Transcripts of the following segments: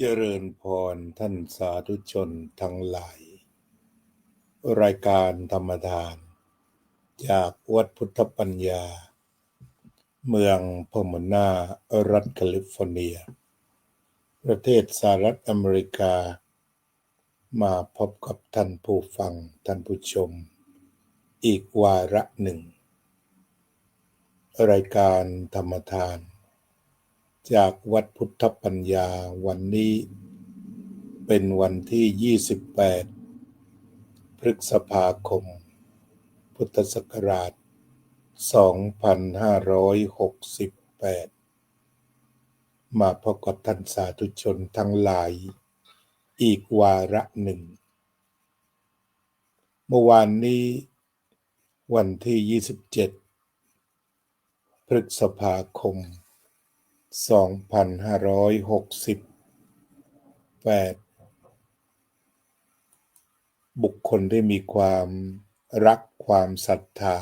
เจริญพรท่านสาธุชนทั้งหลายรายการธรรมทานจากวัดพุทธปัญญาเมืองพอมโนารัฐแคลิฟอร์เนียประเทศสหรัฐอเมริกามาพบกับท่านผู้ฟังท่านผู้ชมอีกวาระหนึ่งรายการธรรมทานจากวัดพุทธปัญญาวันนี้เป็นวันที่28พฤษภาคมพุทธศักราช2568มาพบกับท่านสาธุชนทั้งหลายอีกวาระหนึ่งเมื่อวานนี้วันที่27พฤษภาคม2568บุคคลได้มีความรักความศรัทธา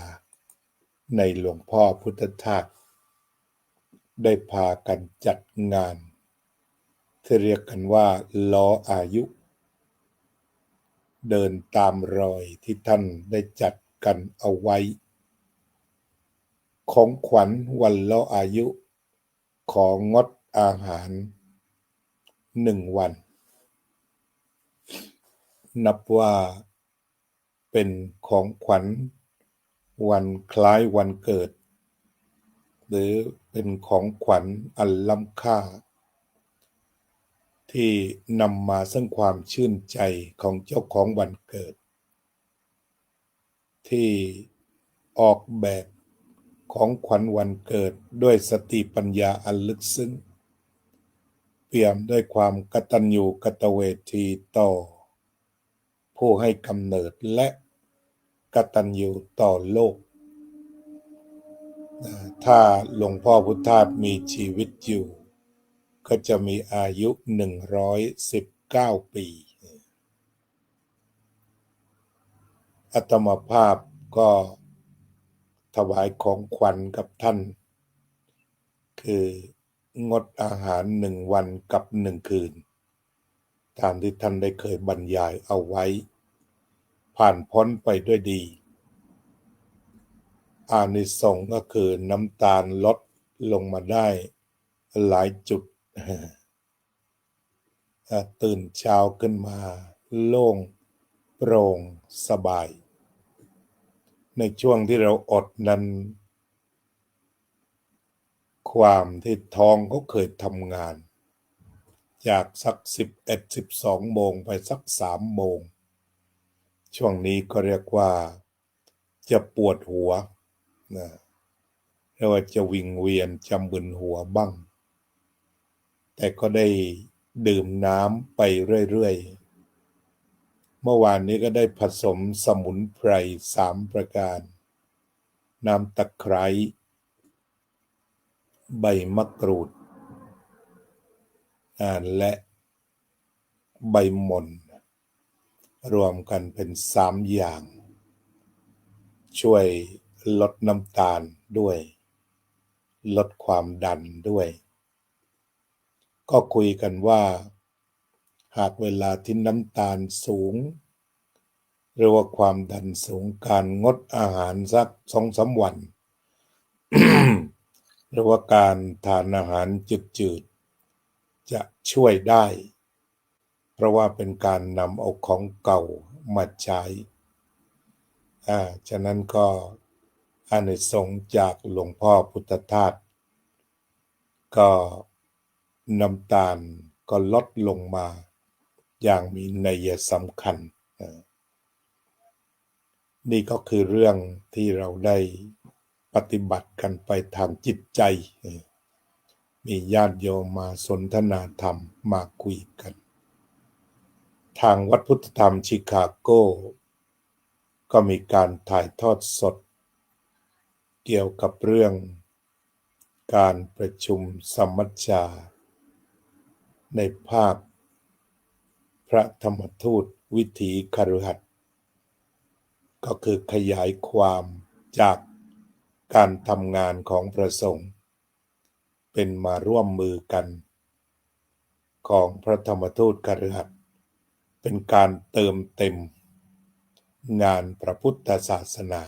ในหลวงพ่อพุทธทาสได้พากันจัดงานที่เรียกกันว่าล้ออายุเดินตามรอยที่ท่านได้จัดกันเอาไว้ของขวัญวันล้ออายุของงดอาหาร1 วันนับว่าเป็นของขวัญวันคล้ายวันเกิดหรือเป็นของขวัญอันล้ำค่าที่นำมาซึ่งความชื่นใจของเจ้าของวันเกิดที่ออกแบบของขวัญวันเกิดด้วยสติปัญญาอันลึกซึ้งเปี่ยมด้วยความกตัญญูกตเวทีต่อผู้ให้กำเนิดและกตัญญูต่อโลกถ้าหลวงพ่อพุทธทาสมีชีวิตอยู่ก็จะมีอายุ119 ปีอาตมาภาพก็ถวายของขวัญกับท่านคืองดอาหาร1 วันกับ1 คืนตามที่ท่านได้เคยบรรยายเอาไว้ผ่านพ้นไปด้วยดีอานิสงส์ก็คือน้ำตาลลดลงมาได้หลายจุดตื่นเช้าขึ้นมาโล่งโปร่งสบายในช่วงที่เราอดนั้นความที่ท้องก็เคยทำงานจากสัก11-12 โมงไปสัก3 โมงช่วงนี้ก็เรียกว่าจะปวดหัวนะเรียกว่าจะวิงเวียนจำมึนหัวบ้างแต่ก็ได้ดื่มน้ำไปเรื่อยๆเมื่อวานนี้ก็ได้ผสมสมุนไพร3 ประการน้ำตะไคร้ใบมะกรูดและใบหม่นรวมกันเป็น3 อย่างช่วยลดน้ำตาลด้วยลดความดันด้วยก็คุยกันว่าหากเวลาที่น้ำตาลสูงหรือว่าความดันสูงการงดอาหารสัก2-3 วัน หรือว่าการทานอาหารจืดๆจะช่วยได้เพราะว่าเป็นการนำเอาของเก่ามาใช้ฉะนั้นก็อานิสงส์จากหลวงพ่อพุทธทาสก็น้ำตาลก็ลดลงมาอย่างมีนัยสำคัญนี่ก็คือเรื่องที่เราได้ปฏิบัติกันไปทางจิตใจมีญาติโยมมาสนทนาธรรมมาคุยกันทางวัดพุทธธรรมชิคาโกก็มีการถ่ายทอดสดเกี่ยวกับเรื่องการประชุมสมัชชาในภาคพระธรรมทูตวิถีคฤหัสถ์ก็คือขยายความจากการทำงานของพระสงฆ์เป็นมาร่วมมือกัน ของพระธรรมทูตคฤหัสถ์เป็นการเติมเต็มงานพระพุทธศาสนา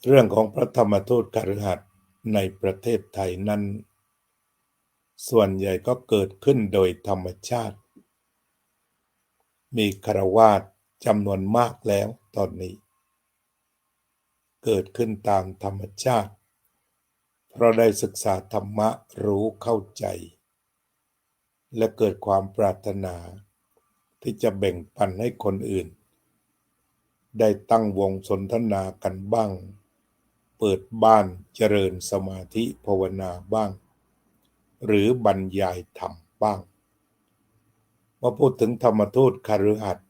เรื่องของพระธรรมทูตคฤหัสถ์ในประเทศไทยนั้นส่วนใหญ่ก็เกิดขึ้นโดยธรรมชาติมีฆราวาสจำนวนมากแล้วตอนนี้เกิดขึ้นตามธรรมชาติเพราะได้ศึกษาธรรมะรู้เข้าใจและเกิดความปรารถนาที่จะแบ่งปันให้คนอื่นได้ตั้งวงสนทนากันบ้างเปิดบ้านเจริญสมาธิภาวนาบ้างหรือบรรยายธรรมบ้างเมื่อพูดถึงธรรมทูตคฤหัสถ์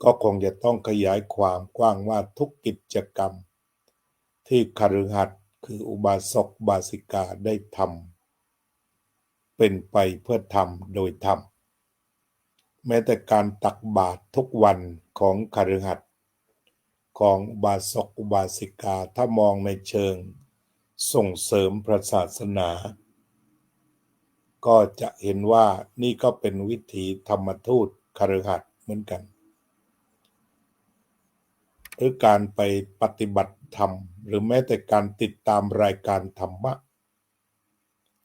ก็คงจะต้องขยายความกว้างว่าทุกกิจกรรมที่คฤหัสถ์คืออุบาสกอุบาสิกาได้ทำเป็นไปเพื่อธรรมโดยธรรมแม้แต่การตักบาตรทุกวันของคฤหัสถ์ของอุบาสกอุบาสิกาถ้ามองในเชิงส่งเสริมพระศาสนาก็จะเห็นว่านี่ก็เป็นวิถีธรรมทูตคฤหัสถ์เหมือนกันหรือการไปปฏิบัติธรรมหรือแม้แต่การติดตามรายการธรรมะ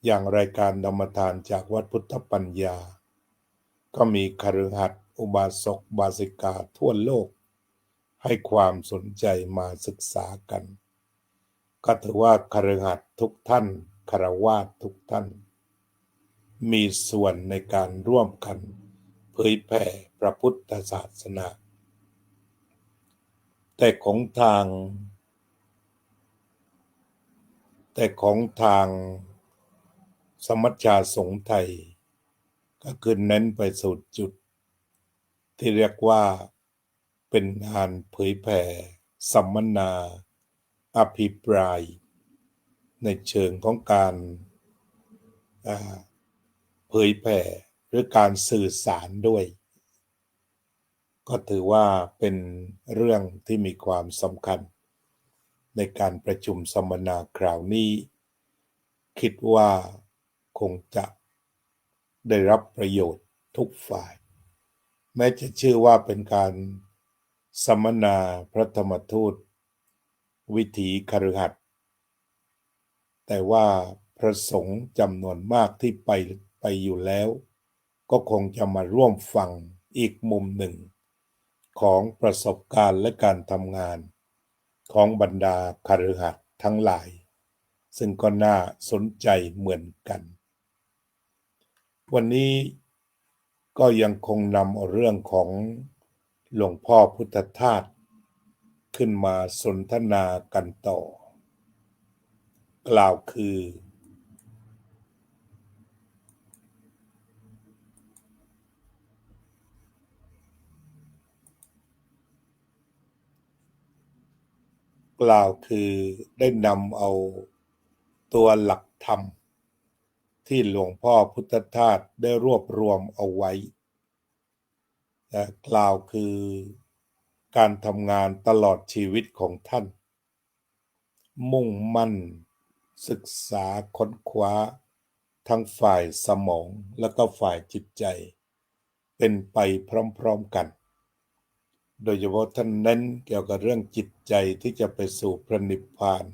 อย่างรายการธรรมทานจากวัดพุทธปัญญาก็มีคฤหัสถ์อุบาสกอุบาสิกาทั่วโลกให้ความสนใจมาศึกษากันก็ถือว่าคฤหัสถ์ทุกท่านฆราวาสทุกท่านมีส่วนในการร่วมกันเผยแผ่พระพุทธศาสนาแต่ของทางสมัชชาสงฆ์ไทยก็คือเน้นไปสู่จุดที่เรียกว่าเป็นงานเผยแผ่สัมมนาอภิปรายในเชิงของการเผยแผ่หรือการสื่อสารด้วยก็ถือว่าเป็นเรื่องที่มีความสำคัญในการประชุมสัมมนาคราวนี้คิดว่าคงจะได้รับประโยชน์ทุกฝ่ายแม้จะชื่อว่าเป็นการสัมมนาพระธรรมทูตวิถีคฤหัสถ์แต่ว่าพระสงฆ์จำนวนมากที่ไปอยู่แล้วก็คงจะมาร่วมฟังอีกมุมหนึ่งของประสบการณ์และการทำงานของบรรดาคฤหัสถ์ทั้งหลายซึ่งก็น่าสนใจเหมือนกันวันนี้ก็ยังคงนำเอาเรื่องของหลวงพ่อพุทธทาสขึ้นมาสนทนากันต่อกล่าวคือกได้นำเอาตัวหลักธรรมที่หลวงพ่อพุทธทาสได้รวบรวมเอาไว้กล่าวคือการทำงานตลอดชีวิตของท่านมุ่งมั่นศึกษาค้นคว้าทั้งฝ่ายสมองและก็ฝ่ายจิตใจเป็นไปพร้อมๆกันโดยเฉพาะท่านเน้นเกี่ยวกับเรื่องจิตใจที่จะไปสู่พระนิพพาน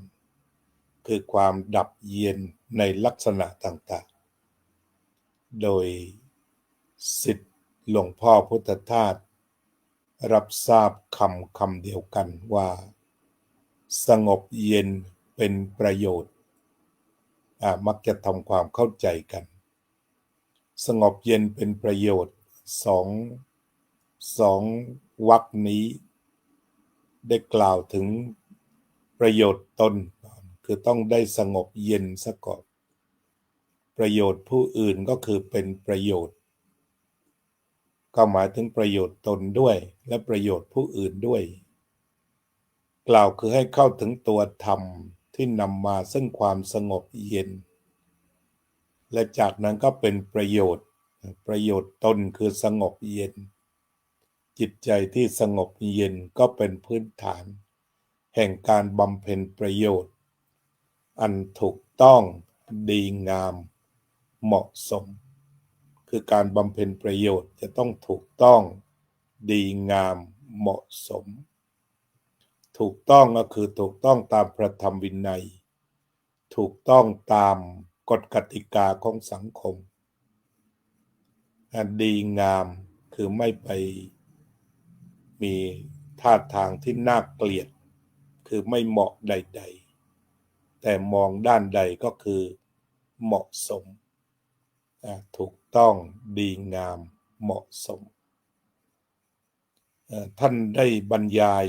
คือความดับเย็นในลักษณะต่างๆโดยศิษย์หลวงพ่อพุทธทาสรับทราบคำเดียวกันว่าสงบเย็นเป็นประโยชน์มักจะทำความเข้าใจกันสงบเย็นเป็นประโยชน์สองวรรคนี้ได้กล่าวถึงประโยชน์ตนคือต้องได้สงบเย็นซะก่อนประโยชน์ผู้อื่นก็คือเป็นประโยชน์ก็หมายถึงประโยชน์ตนด้วยและประโยชน์ผู้อื่นด้วยกล่าวคือให้เข้าถึงตัวธรรมที่นำมาซึ่งความสงบเย็นและจากนั้นก็เป็นประโยชน์ตนคือสงบเย็นจิตใจที่สงบเย็นก็เป็นพื้นฐานแห่งการบำเพ็ญประโยชน์อันถูกต้องดีงาม เหมาะสมคือการบำเพ็ญประโยชน์จะต้องถูกต้องดีงามเหมาะสมถูกต้องก็คือถูกต้องตามพระธรรมวินัยถูกต้องตามกฎกติกาของสังคมดีงามคือไม่ไปมีท่าทางที่น่าเกลียดคือไม่เหมาะใดๆแต่มองด้านใดก็คือเหมาะสมถูกต้องดีงามเหมาะสมท่านได้บรรยาย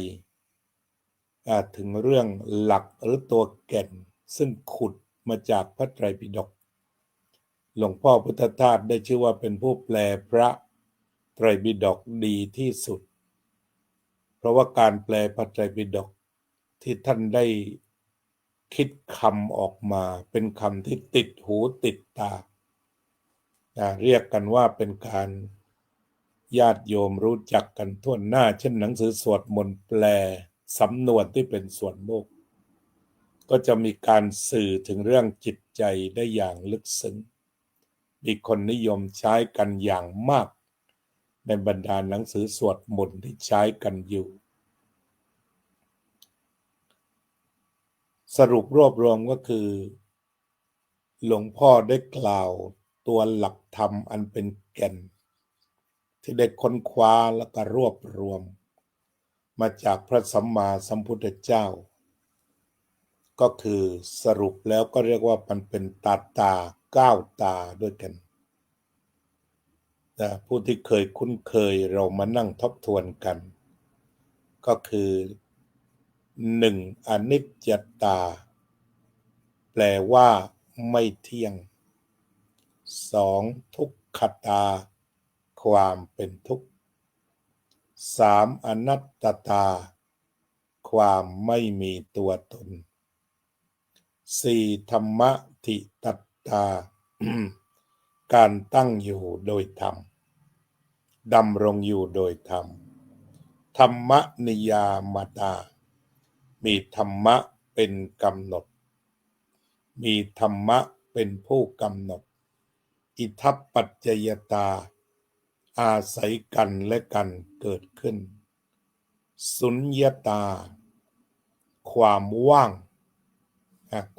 ถึงเรื่องหลักหรือตัวแก่นซึ่งขุดมาจากพระไตรปิฎกหลวงพ่อพุทธทาสได้ชื่อว่าเป็นผู้แปลพระไตรปิฎกดีที่สุดเพราะว่าการแปลพระไตรปิฎกที่ท่านได้คิดคำออกมาเป็นคำที่ติดหูติดตาเรียกกันว่าเป็นการญาติโยมรู้จักกันทั่วหน้าเช่นหนังสือสวดมนต์แปลสำนวนที่เป็นส่วนโลกก็จะมีการสื่อถึงเรื่องจิตใจได้อย่างลึกซึ้งมีคนนิยมใช้กันอย่างมากในบรรดาหนังสือสวดมนต์ที่ใช้กันอยู่สรุปรวบรวมก็คือหลวงพ่อได้กล่าวตัวหลักธรรมอันเป็นแก่นที่ได้ค้นคว้าและก็รวบรวมมาจากพระสัมมาสัมพุทธเจ้าก็คือสรุปแล้วก็เรียกว่ามันเป็นตา9 ตาด้วยกันผู้ที่เคยคุ้นเคยเรามานั่งทบทวนกันก็คือ1อนิจจตาแปลว่าไม่เที่ยง2ทุกขตาความเป็นทุกข์3อนัตตาความไม่มีตัวตน4ธรรมทิตัตตา การตั้งอยู่โดยธรรมดำรงอยู่โดยธรรมธรรมนิยามตามีธรรมะเป็นกำหนดมีธรรมะเป็นผู้กำหนดอิทัปปัจจยตาอาศัยกันและกันเกิดขึ้นสุญญตาความว่าง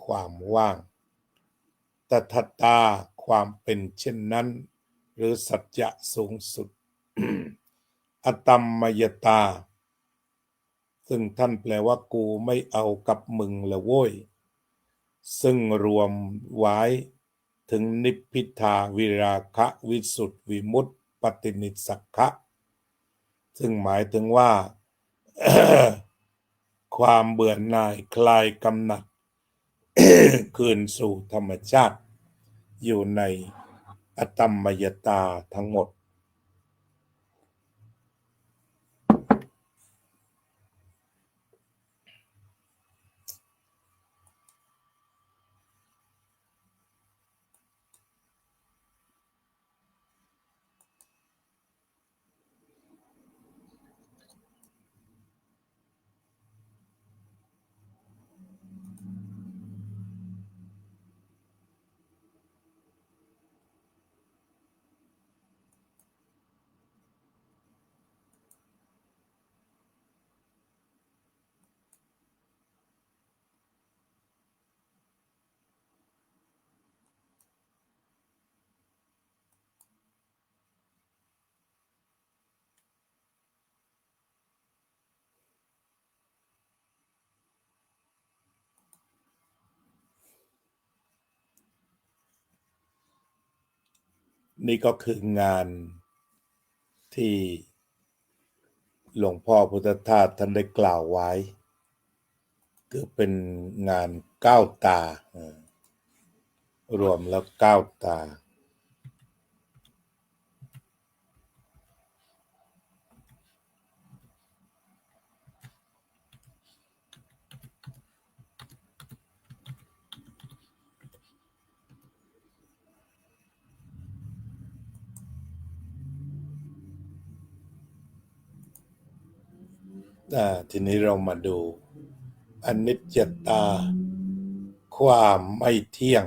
ความว่างตถตาความเป็นเช่นนั้นหรือสัจจะสูงสุด อตัมมยตาซึ่งท่านแปลว่ากูไม่เอากับมึงละโว้ยซึ่งรวมไว้ถึงนิพพิทาวิราคะวิสุทธิวิมุตติปฏินิสสักขะซึ่งหมายถึงว่า ความเบื่อหน่ายคลายกำหนัด คืนสู่ธรรมชาติอยู่ในอตัมมยตาทั้งหมดนี่ก็คืองานที่หลวงพ่อพุทธทาสท่านได้กล่าวไว้คือเป็นงาน9 ตารวมแล้ว9 ตาทีนี้เรามาดูอนิจจตาความไม่เที่ยง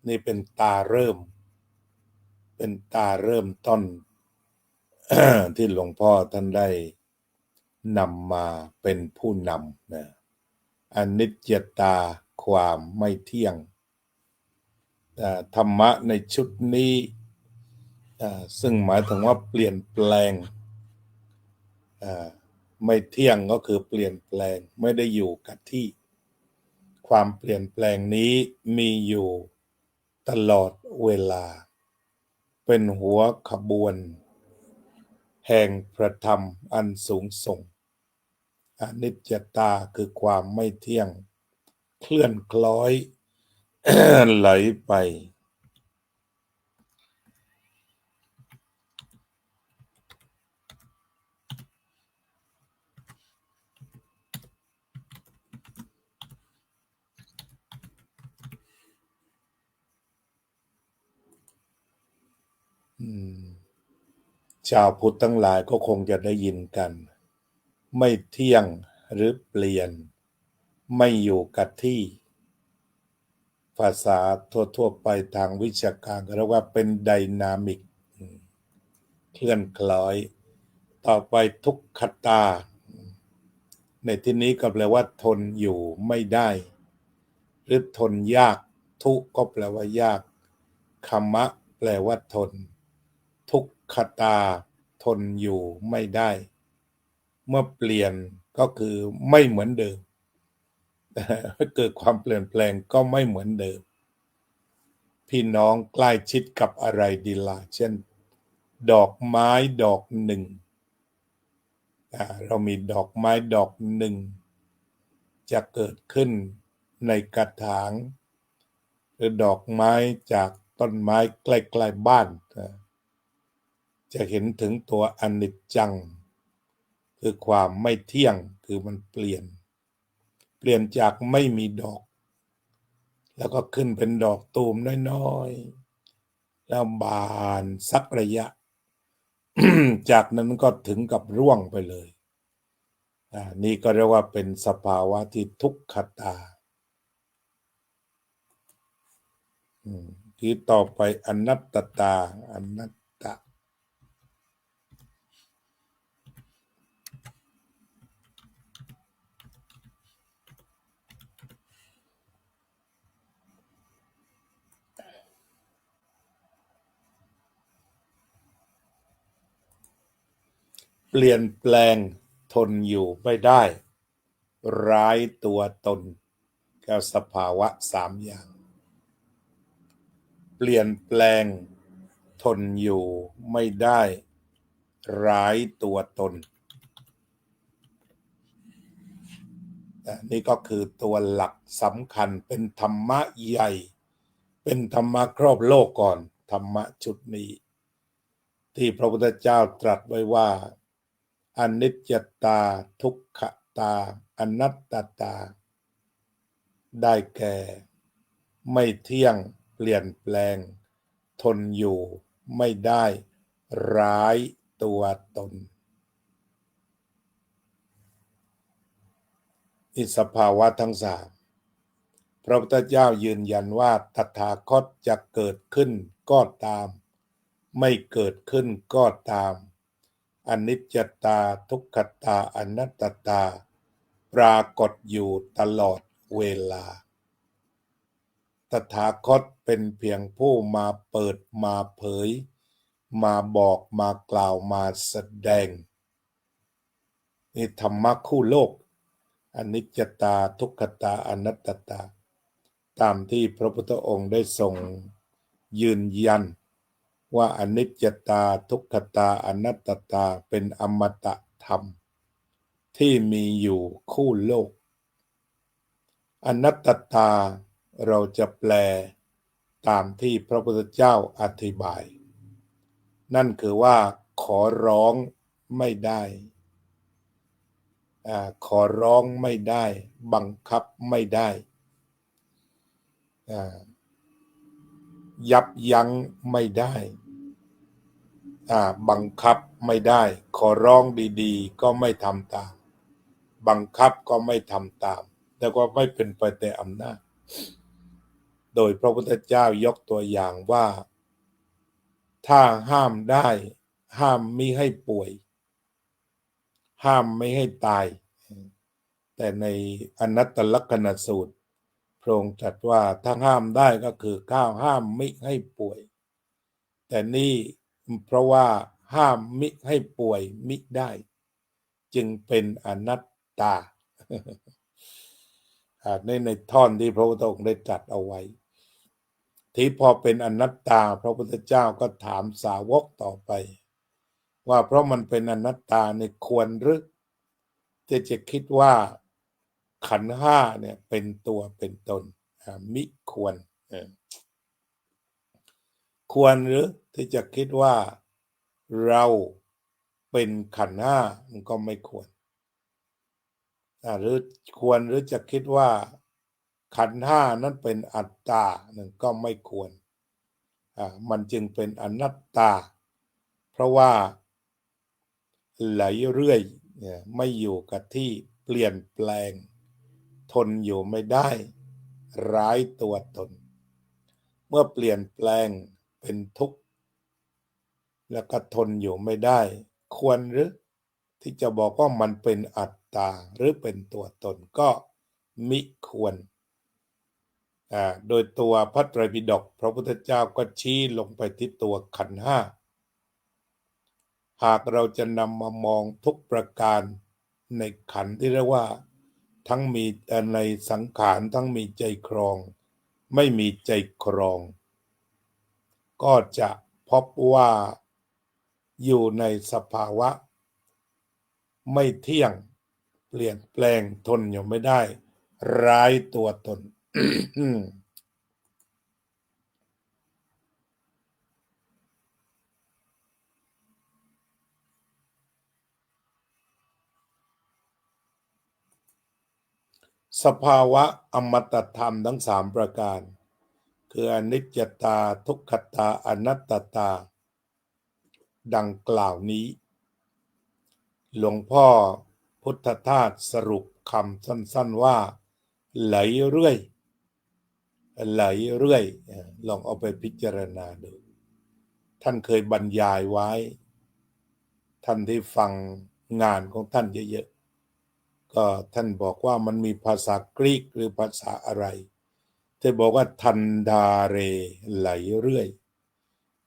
นี่เป็นตาเริ่มต้น ที่หลวงพ่อท่านได้นำมาเป็นผู้นำนะอนิจจตาความไม่เที่ยงธรรมะในชุดนี้ซึ่งหมายถึงว่าเปลี่ยนแปลงไม่เที่ยงก็คือเปลี่ยนแปลงไม่ได้อยู่กับที่ความเปลี่ยนแปลงนี้มีอยู่ตลอดเวลาเป็นหัวขบวนแห่งพระธรรมอันสูงส่งอนิจจตาคือความไม่เที่ยงเคลื่อนคล้อย ไหลไปชาวพุทธทั้งหลายก็คงจะได้ยินกันไม่เที่ยงหรือเปลี่ยนไม่อยู่กับที่ภาษาทั่วไปทางวิชาการก็เรียกว่าเป็นไดนามิกเคลื่อนคล้อยต่อไปทุกขตาในที่นี้ก็แปลว่าทนอยู่ไม่ได้หรือทนยากทุกก็แปลว่ายากขมะแปลว่าทนทุกขตาทนอยู่ไม่ได้เมื่อเปลี่ยนก็คือไม่เหมือนเดิมเกิดความเปลี่ยนแปลงก็ไม่เหมือนเดิมพี่น้องใกล้ชิดกับอะไรดีล่ะเช่นดอกไม้ดอกหนึ่งเรามีดอกไม้ดอกหนึ่งจะเกิดขึ้นในกระถางหรือดอกไม้จากต้นไม้ใกล้ๆบ้านจะเห็นถึงตัวอนิจจังคือความไม่เที่ยงคือมันเปลี่ยนจากไม่มีดอกแล้วก็ขึ้นเป็นดอกตูมน้อยๆแล้วบานสักระยะ จากนั้นก็ถึงกับร่วงไปเลยนี่ก็เรียกว่าเป็นสภาวะที่ทุกขตาที่ต่อไปอนัตตาอนัตตะเปลี่ยนแปลงทนอยู่ไม่ได้ร้ายตัวตนกับสภาวะ3อย่างเปลี่ยนแปลงทนอยู่ไม่ได้ร้ายตัวตนนี่ก็คือตัวหลักสำคัญเป็นธรรมะใหญ่เป็นธรรมะครอบโลกก่อนธรรมะชุดนี้ที่พระพุทธเจ้าตรัสไว้ว่าอนิจจตาทุกขตาอนัตตาได้แก่ไม่เที่ยงเปลี่ยนแปลงทนอยู่ไม่ได้ร้ายตัวตนอิสภาวะทั้งสามพระพุทธเจ้ายืนยันว่าตถาคตจะเกิดขึ้นก็ตามไม่เกิดขึ้นก็ตามอนิจจตาทุกขตาอนัตตาปรากฏอยู่ตลอดเวลาตถาคตเป็นเพียงผู้มาเปิดมาเผยมาบอกมากล่าวมาแสดงนี่ธรรมะคู่โลกอนิจจตาทุกขตาอนัตตาตามที่พระพุทธองค์ได้ทรงยืนยันว่าอนิจจตาทุกขตาอนัตตาเป็นอมตะธรรมที่มีอยู่คู่โลกอนัตตาเราจะแปลตามที่พระพุทธเจ้าอธิบายนั่นคือว่าขอร้องไม่ได้ขอร้องไม่ได้บังคับไม่ได้ยับยั้งไม่ได้บังคับไม่ได้ขอร้องดีๆก็ไม่ทำตามบังคับก็ไม่ทำตามแล้วก็ไม่เป็นไปแต่อำนาจ โดยพระพุทธเจ้ายกตัวอย่างว่าถ้าห้ามได้ห้ามมิให้ป่วยห้ามไม่ให้ตายแต่ในอนัตตลักษณสูตรพระองค์ตรัสว่าถ้าห้ามได้ก็คือก้าวห้ามมิให้ป่วยแต่นี่เพราะว่าห้ามมิให้ป่วยมิได้จึงเป็นอนัตตาในท่อนที่พระพุทธองค์ได้ตรัสเอาไว้ที่พอเป็นอนัตตาพระพุทธเจ้าก็ถามสาวกต่อไปว่าเพราะมันเป็นอนัตตาเนี่ยควรหรือที่จะคิดว่าขันธ์ห้าเนี่ยเป็นตัวเป็นตนมิควรควรหรือที่จะคิดว่าเราเป็นขันธ์ห้ามันก็ไม่ควรหรือควรหรือจะคิดว่าขันธ์ห้านั้นเป็นอัตตานั่นก็ไม่ควรมันจึงเป็นอนัตตาเพราะว่าไหลเรื่อยไม่อยู่กับที่เปลี่ยนแปลงทนอยู่ไม่ได้ร้ายตัวตนเมื่อเปลี่ยนแปลงเป็นทุกข์แล้วก็ทนอยู่ไม่ได้ควรหรือที่จะบอกว่ามันเป็นอัตตาหรือเป็นตัวตนก็มิควรโดยตัวพระไตรปิฎกพระพุทธเจ้าก็ชี้ลงไปที่ตัวขันธ์ห้าหากเราจะนำมามองทุกประการในขันธ์ที่เรียกว่าทั้งมีในสังขารทั้งมีใจครองไม่มีใจครองก็จะพบว่าอยู่ในสภาวะไม่เที่ยงเปลี่ยนแปลงทนอยู่ไม่ได้ร้ายตัวตน สภาวะอมตะธรรมทั้งสามประการคืออนิจจตาทุกขตาอนัตตาดังกล่าวนี้หลวงพ่อพุทธทาสสรุปคำสั้นๆว่าไหลเรื่อยไหลเรื่อยลองเอาไปพิจารณาดูท่านเคยบรรยายไว้ท่านที่ฟังงานของท่านเยอะๆก็ท่านบอกว่ามันมีภาษากรีกหรือภาษาอะไรที่บอกว่าทันดาเรไหลเรื่อย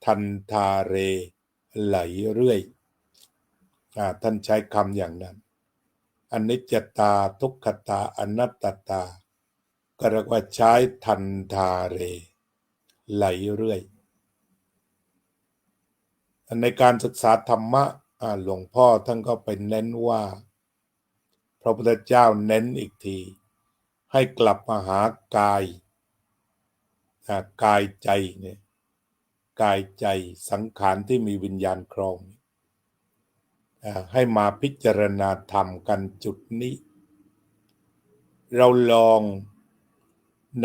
ทันทาเรไหลเรื่อยท่านใช้คำอย่างนั้นอนิจจตาทุกขตาอนัตตาก็เรียกว่าใช้ทันทาเรไหลเรื่อยในการศึกษาธรรมะหลวงพ่อท่านก็ไปเน้นว่าพระพุทธเจ้าเน้นอีกทีให้กลับมาหากายกายใจเนี่ยกายใจสังขารที่มีวิญญาณครองให้มาพิจารณาธรรมกันจุดนี้เราลอง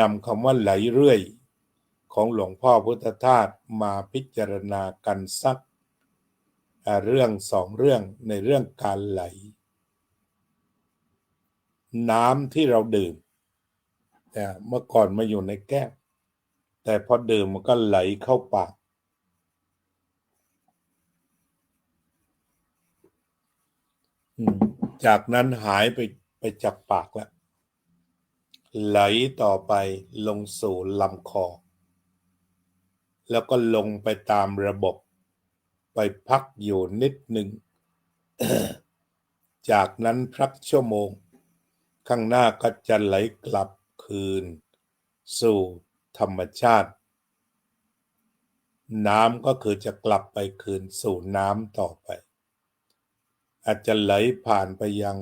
นำคำว่าไหลเรื่อยของหลวงพ่อพุทธทาสมาพิจารณากันสักเรื่องสองเรื่องในเรื่องการไหลน้ำที่เราดื่มเมื่อก่อนมาอยู่ในแก้วแต่พอดื่มมันก็ไหลเข้าปากจากนั้นหายไปจากปากแล้วไหลต่อไปลงสู่ลำคอแล้วก็ลงไปตามระบบไปพักอยู่นิดหนึ่ง จากนั้นพักชั่วโมงข้างหน้าก็จะไหลกลับคืนสู่ธรรมชาติน้ำก็คือจะกลับไปคืนสู่น้ำต่อไปอาจจะไหลผ่านไปยัง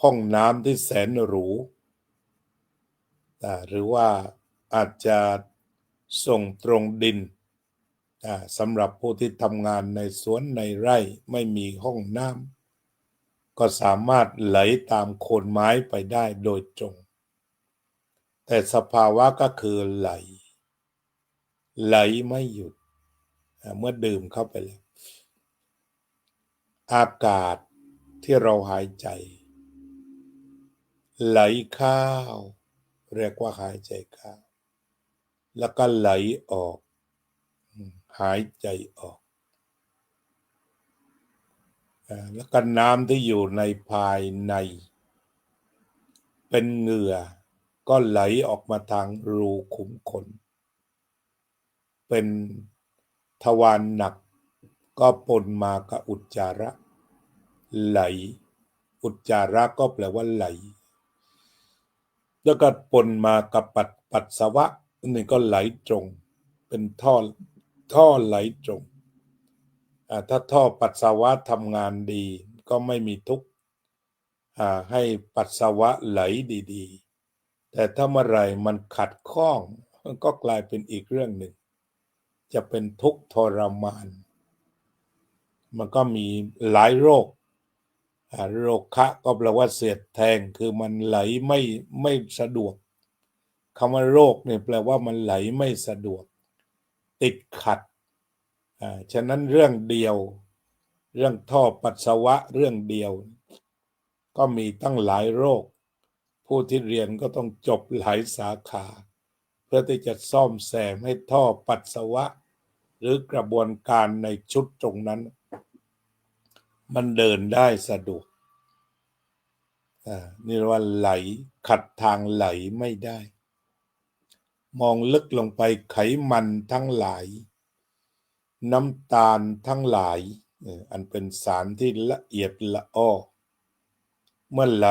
ห้องน้ำที่แสนหรูหรือว่าอาจจะส่งตรงดินสำหรับผู้ที่ทำงานในสวนในไร่ไม่มีห้องน้ำก็สามารถไหลตามโคนไม้ไปได้โดยตรงแต่สภาวะก็คือไหลไม่หยุดเมื่อดื่มเข้าไปแล้วอากาศที่เราหายใจไหลเข้าเรียกว่าหายใจเข้า แล้วก็ไหลออกหายใจออกแล้วก็น้ำที่อยู่ในภายในเป็นเหงื่อก็ไหลออกมาทางรูขุมขนเป็นทวารหนักก็ปนมากับอุจจาระไหลอุจจาระก็แปลว่าไหลแล้วก็ปนมากับปัสสาวะนี่ก็ไหลตรงเป็นท่อไหลตรงถ้าท่อปัสสาวะทำงานดีก็ไม่มีทุกข์ให้ปัสสาวะไหลดีๆแต่ถ้าเมื่อไรมันขัดข้องก็กลายเป็นอีกเรื่องหนึ่งจะเป็นทุกข์ทรมานมันก็มีหลายโรคโรคะก็แปลว่าเสียดแทงคือมันไหลไม่สะดวกคำว่าโรคเนี่ยแปลว่ามันไหลไม่สะดวกติดขัดฉะนั้นเรื่องเดียวเรื่องท่อปัสสาวะเรื่องเดียวก็มีตั้งหลายโรคผู้ที่เรียนก็ต้องจบหลายสาขาเพื่อที่จะซ่อมแซมให้ท่อปัสสาวะหรือกระบวนการในชุดตรงนั้นมันเดินได้สะดวกนี่เรียกว่าไหลขัดทางไหลไม่ได้มองลึกลงไปไขมันทั้งหลายน้ำตาลทั้งหลายอันเป็นสารที่ละเอียดละอ้อเมื่อไหล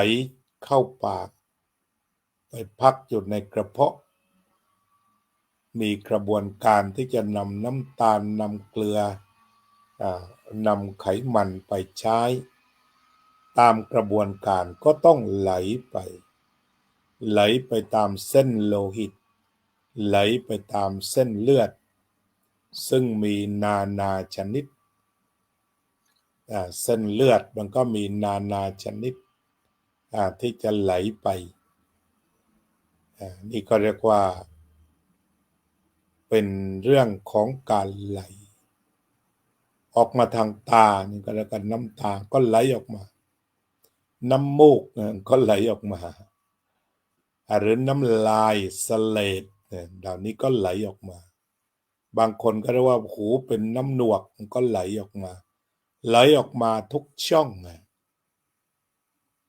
เข้าปากไปพักอยู่ในกระเพาะมีกระบวนการที่จะนำน้ำตาลนำเกลือนำไขมันไปใช้ตามกระบวนการก็ต้องไหลไปตามเส้นโลหิตไหลไปตามเส้นเลือดซึ่งมีนานาชนิดเส้นเลือดมันก็มีนานาชนิดที่จะไหลไปนี่ก็เรียกว่าเป็นเรื่องของการไหลออกมาทางตานี่ก็แล้วกันน้ำตาก็ไหลออกมาน้ำมูกก็ไหลออกมาหรือน้ำลายเสลดเหล่านี้ก็ไหลออกมาบางคนก็เรียกว่าหูเป็นน้ำหนวกก็ไหลออกมาทุกช่อง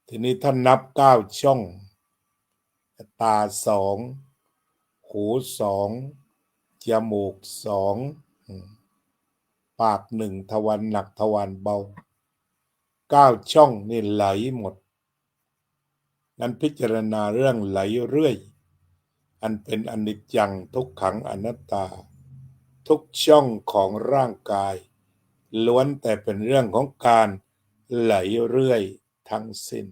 ทีนี้ถ้านับ9 ช่องตา2หู2จมูก2ปาก1ทวารหนักทวารเบา9 ช่องนี่ไหลหมดนั้นพิจารณาเรื่องไหลเรื่อยอันเป็นอนิจจังทุกขังอนัตตาทุกช่องของร่างกายล้วนแต่เป็นเรื่องของการไหลเรื่อยทั้งสิ้น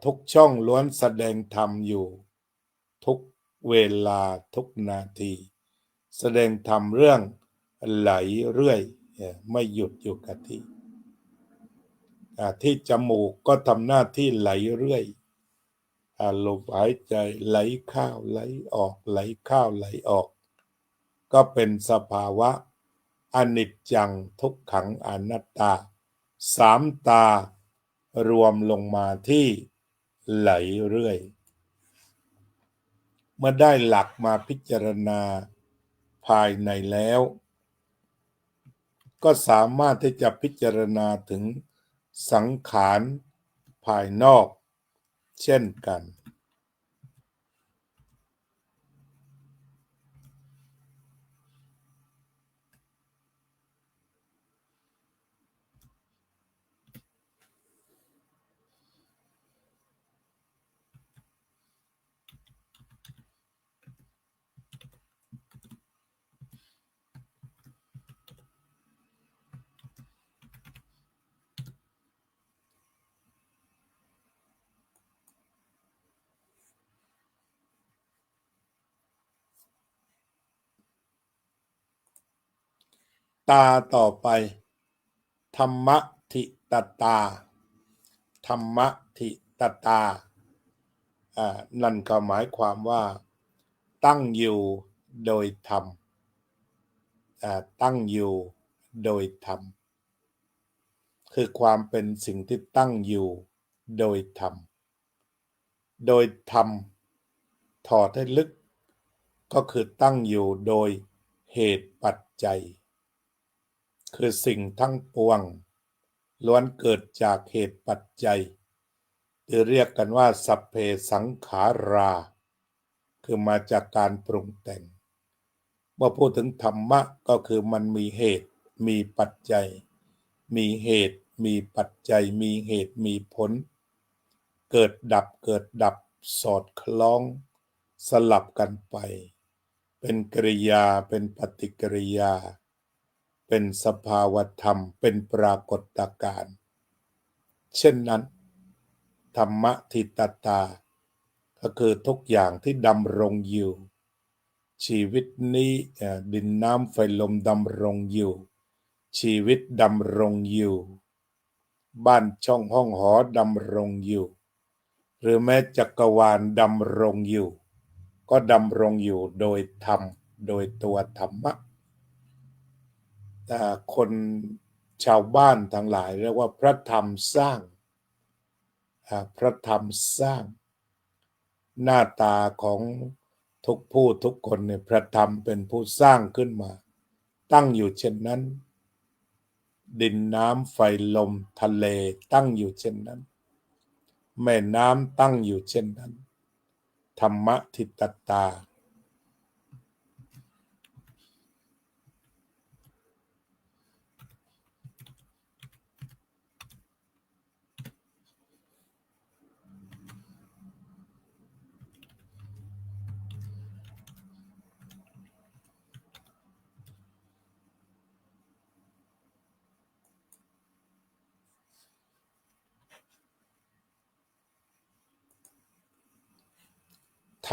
ทุกช่องล้วนแสดงธรรมอยู่ทุกเวลาทุกนาทีแสดงธรรมเรื่องไหลเรื่อยไม่หยุดอยู่กับที่จมูกก็ทำหน้าที่ไหลเรื่อยลมหายใจไหลเข้าไหลออกไหลเข้าไหลออกก็เป็นสภาวะอนิจจังทุกขังอนัตตา3 ตารวมลงมาที่ไหลเรื่อยเมื่อได้หลักมาพิจารณาภายในแล้วก็สามารถที่จะพิจารณาถึงสังขารภายนอกเช่นกันตาต่อไปธรรมทิตตาธรรมทิตตานั่นก็หมายความว่าตั้งอยู่โดยธรรมตั้งอยู่โดยธรรมคือความเป็นสิ่งที่ตั้งอยู่โดยธรรมโดยธรรมถอดให้ลึก ก็คือตั้งอยู่โดยเหตุปัจจัยคือสิ่งทั้งปวงล้วนเกิดจากเหตุปัจจัยที่เรียกกันว่าสัพเพสังขาราคือมาจากการปรุงแต่งเมื่อพูดถึงธรรมะก็คือมันมีเหตุมีปัจจัยมีเหตุมีปัจจัยมีเหตุมีผลเกิดดับเกิดดับสอดคล้องสลับกันไปเป็นกริยาเป็นปฏิกิริยาเป็นสภาวธรรมเป็นปรากฏการณ์เช่นนั้นธรรมะทิตตาก็คือทุกอย่างที่ดำรงอยู่ชีวิตนี้ดินน้ำไฟลมดำรงอยู่ชีวิตดำรงอยู่บ้านช่องห้องหอดำรงอยู่หรือแม้จักรวาลดำรงอยู่ก็ดำรงอยู่โดยธรรมโดยตัวธรรมะคนชาวบ้านทั้งหลายเรียกว่าพระธรรมสร้างพระธรรมสร้างหน้าตาของทุกผู้ทุกคนในพระธรรมเป็นผู้สร้างขึ้นมาตั้งอยู่เช่นนั้นดินน้ำไฟลมทะเลตั้งอยู่เช่นนั้นแม่น้ำตั้งอยู่เช่นนั้นธรรมะทิตตา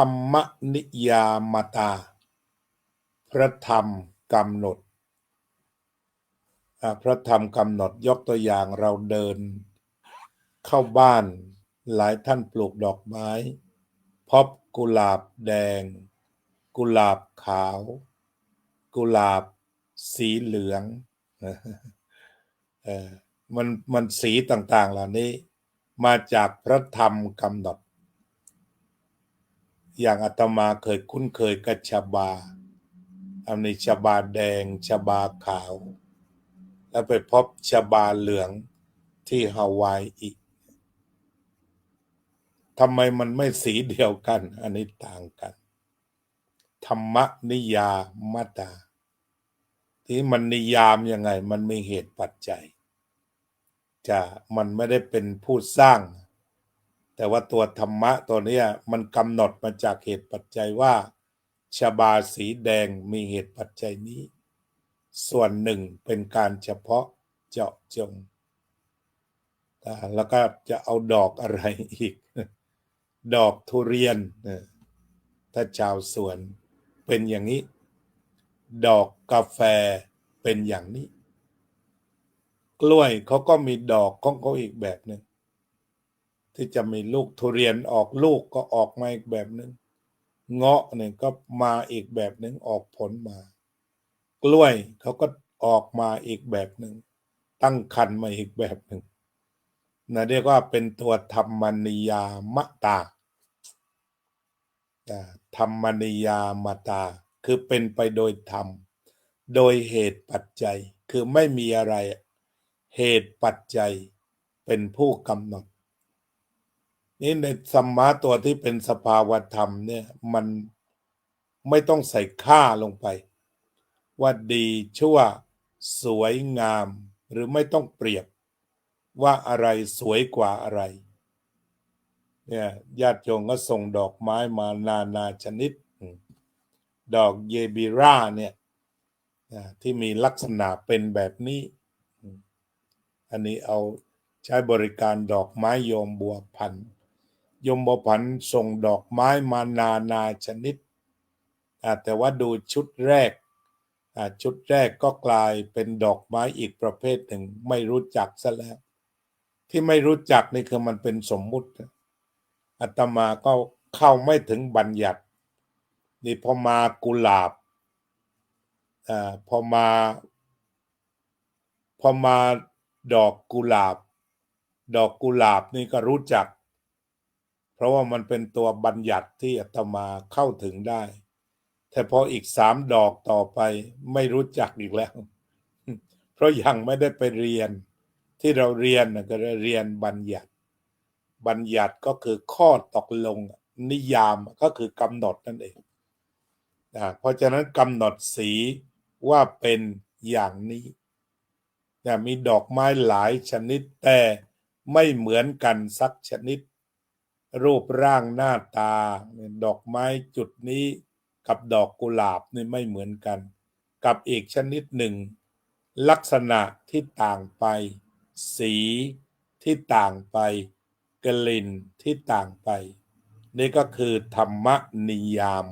ธรรมนิยามตาพระธรรมกำหนดพระธรรมกำหนดยกตัวอย่างเราเดินเข้าบ้านหลายท่านปลูกดอกไม้พบกุหลาบแดงกุหลาบขาวกุหลาบสีเหลืองมันสีต่างๆเหล่านี้มาจากพระธรรมกำหนดอย่างอาตมาเคยคุ้นเคยกับชบาอันนี้ชบาแดงชบาขาวแล้วไปพบชบาเหลืองที่ฮาวายอีกทำไมมันไม่สีเดียวกันอันนี้ต่างกันธรรมนิยามตาที่มันนิยามยังไงมันมีเหตุปัจจัยมันไม่ได้เป็นผู้สร้างแต่ว่าตัวธรรมะตัวนี้มันกำหนดมาจากเหตุปัจจัยว่าชบาสีแดงมีเหตุปัจจัยนี้ส่วนหนึ่งเป็นการเฉพาะเจาะจงแล้วก็จะเอาดอกอะไรอีกดอกทุเรียนถ้าชาวสวนเป็นอย่างนี้ดอกกาแฟเป็นอย่างนี้กล้วยเขาก็มีดอกของเขาอีกแบบหนึ่งที่จะมีลูกทุเรียนออกลูกก็ออกมาอีกแบบหนึ่งเงาะเนี่ยก็มาอีกแบบหนึ่งออกผลมากล้วยเขาก็ออกมาอีกแบบหนึ่งตั้งครรภ์มาอีกแบบหนึ่งนะเรียกว่าเป็นตัวธรรมนิยามตาธรรมนิยามตาคือเป็นไปโดยธรรมโดยเหตุปัจจัยคือไม่มีอะไรเหตุปัจจัยเป็นผู้กำหนดนี่ในสัมมาตัวที่เป็นสภาวธรรมเนี่ยมันไม่ต้องใส่ค่าลงไปว่าดีชั่วสวยงามหรือไม่ต้องเปรียบว่าอะไรสวยกว่าอะไรเนี่ยญาติโยมก็ส่งดอกไม้มานาชนิดดอกเยบิราเนี่ยที่มีลักษณะเป็นแบบนี้อันนี้เอาใช้บริการดอกไม้โยมบัวพันธุ์โยมบัวพันธุ์ส่งดอกไม้มานาชนิดแต่ว่าดูชุดแรกก็กลายเป็นดอกไม้อีกประเภทหนึ่งไม่รู้จักซะแล้วที่ไม่รู้จักนี่คือมันเป็นสมมุติอาตมาก็เข้าไม่ถึงบัญญัตินี่พอมากุหลาบพอมาดอกกุหลาบนี่ก็รู้จักเพราะว่ามันเป็นตัวบัญญัติที่อาตมาเข้าถึงได้ แต่พออีก3 ดอกต่อไปไม่รู้จักอีกแล้วเพราะยังไม่ได้ไปเรียนที่เราเรียนก็เรียนบัญญัติก็คือข้อตกลงนิยามก็คือกำหนดนั่นเองเพราะฉะนั้นกำหนดสีว่าเป็นอย่างนี้มีดอกไม้หลายชนิดแต่ไม่เหมือนกันสักชนิดรูปร่างหน้าตาดอกไม้จุดนี้กับดอกกุหลาบนี่ไม่เหมือนกันกับอีกชนิดหนึ่งลักษณะที่ต่างไปสีที่ต่างไปกลิ่นที่ต่างไปนี่ก็คือธรรมนิยาม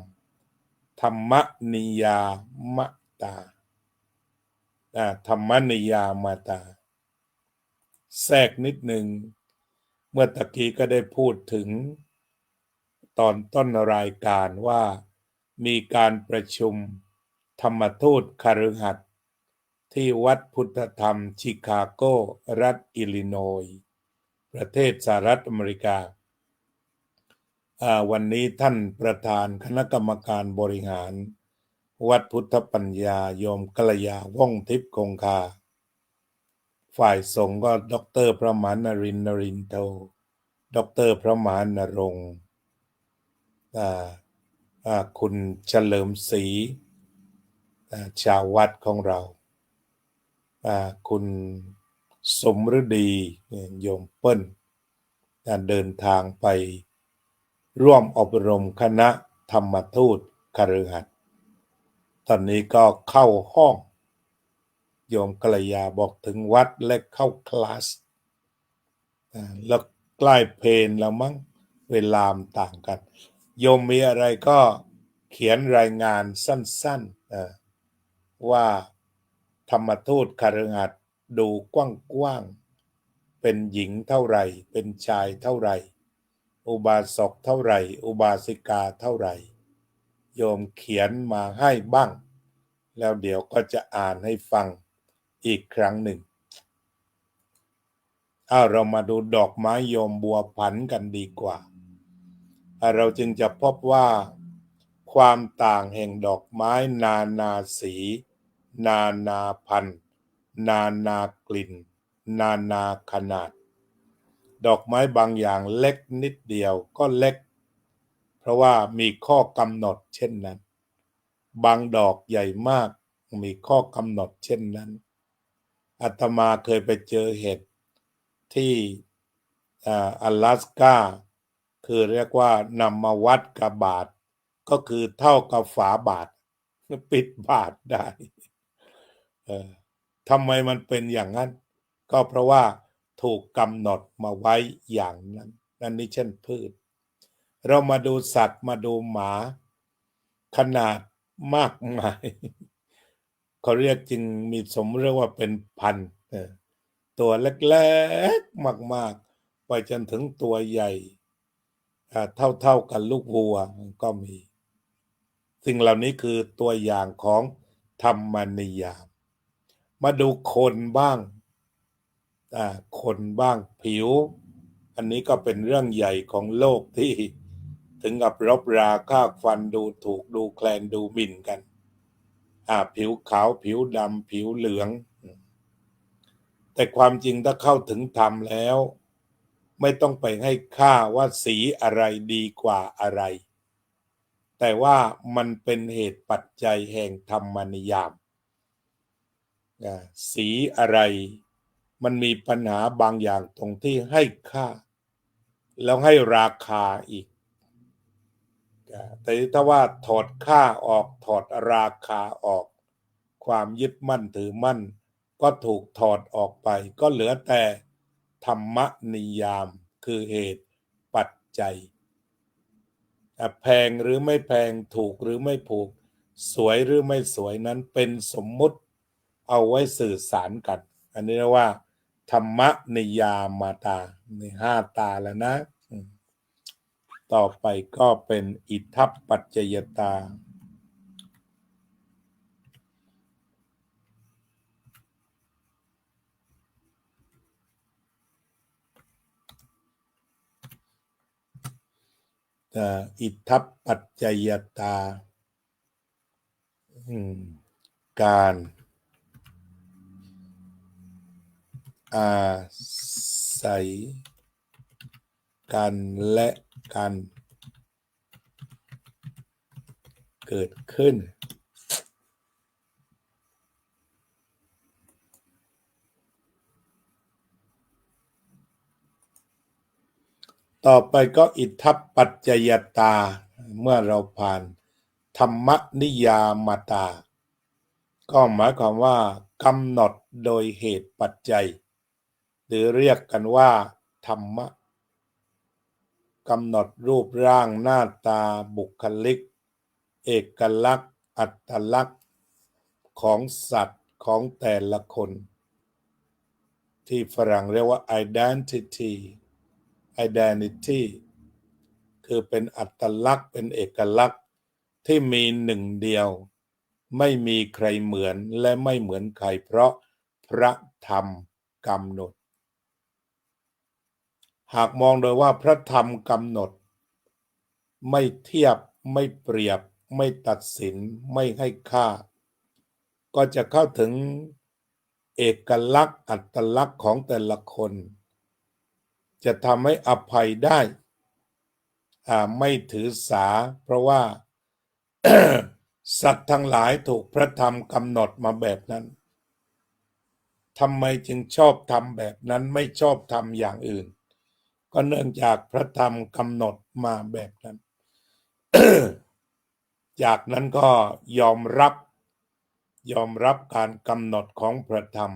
ธรรมนิยามตาธรรมนิยามตาแทรกนิดหนึ่งเมื่อตะกี้ก็ได้พูดถึงตอนต้นรายการว่ามีการประชุมธรรมทูตคฤหัสถ์ที่วัดพุทธธรรมชิคาโกรัฐอิลลินอยส์ประเทศสหรัฐอเมริกาวันนี้ท่านประธานคณะกรรมการบริหารวัดพุทธปัญญาโยมกัลยาว่องทิพย์คงคาฝ่ายสงฆ์ก็ดร.พระมหานรินทร์นรินทร์โทดร.พระมหานรงค์คุณเฉลิมศรีชาววัดของเราคุณสมฤดีโยมเปิ้ลเดินทางไปร่วมอบรมคณะธรรมทูตคฤหัสถ์ตอนนี้ก็เข้าห้องโยมกัลยาบอกถึงวัดและเข้าคลาสแล้วใกล้เพลนแล้วมั้งเวลาต่างกันโยมมีอะไรก็เขียนรายงานสั้นๆว่าธรรมทูตคฤหัสถ์ดูกว้างๆเป็นหญิงเท่าไหร่เป็นชายเท่าไหร่อุบาสกเท่าไหร่อุบาสิกาเท่าไหร่โยมเขียนมาให้บ้างแล้วเดี๋ยวก็จะอ่านให้ฟังอีกครั้งหนึ่งเรามาดูดอกไม้โยมบัวผันกันดีกว่าเราจึงจะพบว่าความต่างแห่งดอกไม้นานาสีนานาพันธุ์นานากลิ่นนานาขนาดดอกไม้บางอย่างเล็กนิดเดียวก็เล็กเพราะว่ามีข้อกำหนดเช่นนั้นบางดอกใหญ่มากมีข้อกำหนดเช่นนั้นอาตมาเคยไปเจอเห็ดที่阿拉สกาคือเรียกว่านำมาวัดกับบาทก็คือเท่ากับฝาบาทปิดบาทได้ทำไมมันเป็นอย่างนั้นก็เพราะว่าถูกกำหนดมาไว้อย่างนั้นนั่นนี่เช่นพืชเรามาดูสัตว์มาดูหมาขนาดมากมายเขาเรียกจึงมีสมเรียกว่าเป็นพันตัวเล็กๆมากๆไปจนถึงตัวใหญ่เท่ากันลูกวัวก็มีสิ่งเหล่านี้คือตัวอย่างของธรรมนิยามมาดูคนบ้างคนบ้างผิวอันนี้ก็เป็นเรื่องใหญ่ของโลกที่ถึงกับรบราฆ่าฟันดูถูกดูแคลนดูหมิ่นกันผิวขาวผิวดำผิวเหลืองแต่ความจริงถ้าเข้าถึงธรรมแล้วไม่ต้องไปให้ค่าว่าสีอะไรดีกว่าอะไรแต่ว่ามันเป็นเหตุปัจจัยแห่งธรรมนิยามสีอะไรมันมีปัญหาบางอย่างตรงที่ให้ค่าแล้วให้ราคาอีกแต่ถ้าว่าถอดค่าออกถอดราคาออกความยึดมั่นถือมั่นก็ถูกถอดออกไปก็เหลือแต่ธรรมนิยามคือเหตุปัจจัยแพงหรือไม่แพงถูกหรือไม่ถูกสวยหรือไม่สวยนั้นเป็นสมมุติเอาไว้สื่อสารกันอันนี้เรียกว่าธรรมนิยามมาตาใน5 ตาแล้วนะต่อไปก็เป็นอิทัปปัจจยตาอิทัปปัจจยตา การอาศัยกันและกันเกิดขึ้นต่อไปก็อิทธัปปัจจยตาเมื่อเราผ่านธรรมนิยามตาก็หมายความว่ากำหนดโดยเหตุปัจจัยหรือเรียกกันว่าธรรมะกำหนดรูปร่างหน้าตาบุคลิกเอกลักษณ์อัตลักษณ์ของสัตว์ของแต่ละคนที่ฝรั่งเรียกว่า identity คือเป็นอัตลักษณ์เป็นเอกลักษณ์ที่มีหนึ่งเดียวไม่มีใครเหมือนและไม่เหมือนใครเพราะพระธรรมกำหนดหากมองโดยว่าพระธรรมกำหนดไม่เทียบไม่เปรียบไม่ตัดสินไม่ให้ค่าก็จะเข้าถึงเอกลักษณ์อัตลักษณ์ของแต่ละคนจะทำให้อภัยได้ไม่ถือสาเพราะว่า สัตว์ทั้งหลายถูกพระธรรมกำหนดมาแบบนั้นทำไมจึงชอบทำแบบนั้นไม่ชอบทำอย่างอื่นก็เนื่องจากพระธรรมกำหนดมาแบบนั้น จากนั้นก็ยอมรับการกำหนดของพระธรรม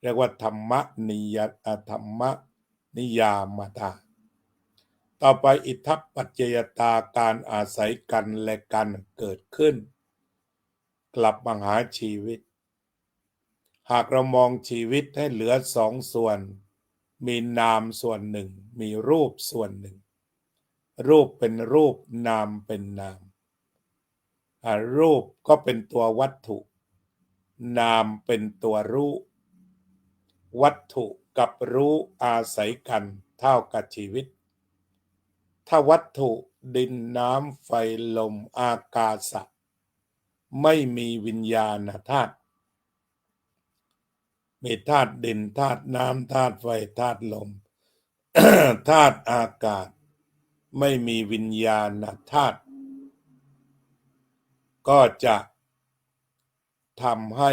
เรียกว่าธรรมนิยามตาต่อไปอิทธัปปัจจยตาการอาศัยกันและกันเกิดขึ้นกลับมาหาชีวิตหากเรามองชีวิตให้เหลือสองส่วนมีนามส่วนหนึ่งมีรูปส่วนหนึ่งรูปเป็นรูปนามเป็นนามรูปก็เป็นตัววัตถุนามเป็นตัวรู้วัตถุกับรู้อาศัยกันเท่ากับชีวิตถ้าวัตถุดินน้ำไฟลมอากาศไม่มีวิญญาณธาตุมีธาตุดินธาตุน้ำธาตุไฟธาตุลม ธาตุอากาศไม่มีวิญญาณธาตุก็จะทำให้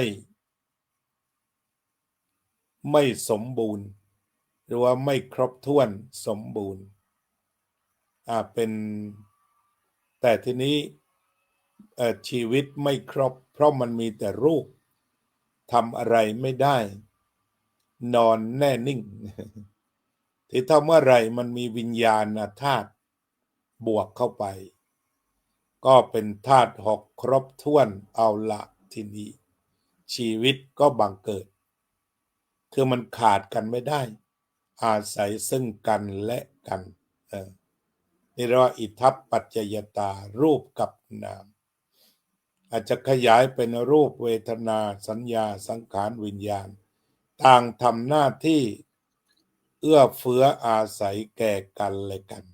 ไม่สมบูรณ์หรือว่าไม่ครบถ้วนสมบูรณ์เป็นแต่ทีนี้ชีวิตไม่ครบเพราะมันมีแต่รูปทำอะไรไม่ได้นอนแน่นิ่ง ที่ถ้าเมื่อไหร่มันมีวิญญาณธาตุบวกเข้าไปก็เป็นธาตุหกครบถ้วนเอาละทีนี้ชีวิตก็บังเกิดคือมันขาดกันไม่ได้อาศัยซึ่งกันและกันนี่เรียกว่าอิทัปปัจจยตารูปกับนามอาจจะขยายเป็นรูปเวทนาสัญญาสังขารวิญญาณต่างทำหน้าที่เอื้อเฟื้ออาศัยแก่กันและกัน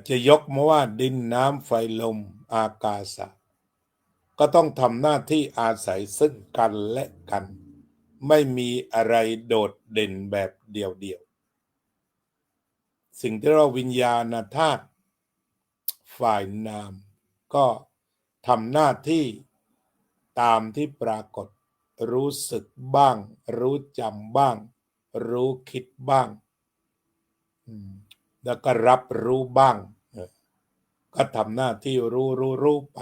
จะยกมาว่าดินน้ำไฟลมอากาศก็ต้องทำหน้าที่อาศัยซึ่งกันและกันไม่มีอะไรโดดเด่นแบบเดียวๆสิ่งที่เราวิญญาณธาตุฝ่ายนามก็ทำหน้าที่ตามที่ปรากฏรู้สึกบ้างรู้จำบ้างรู้คิดบ้างแล้วก็รับรู้บ้างก็ทำหน้าที่รู้ไป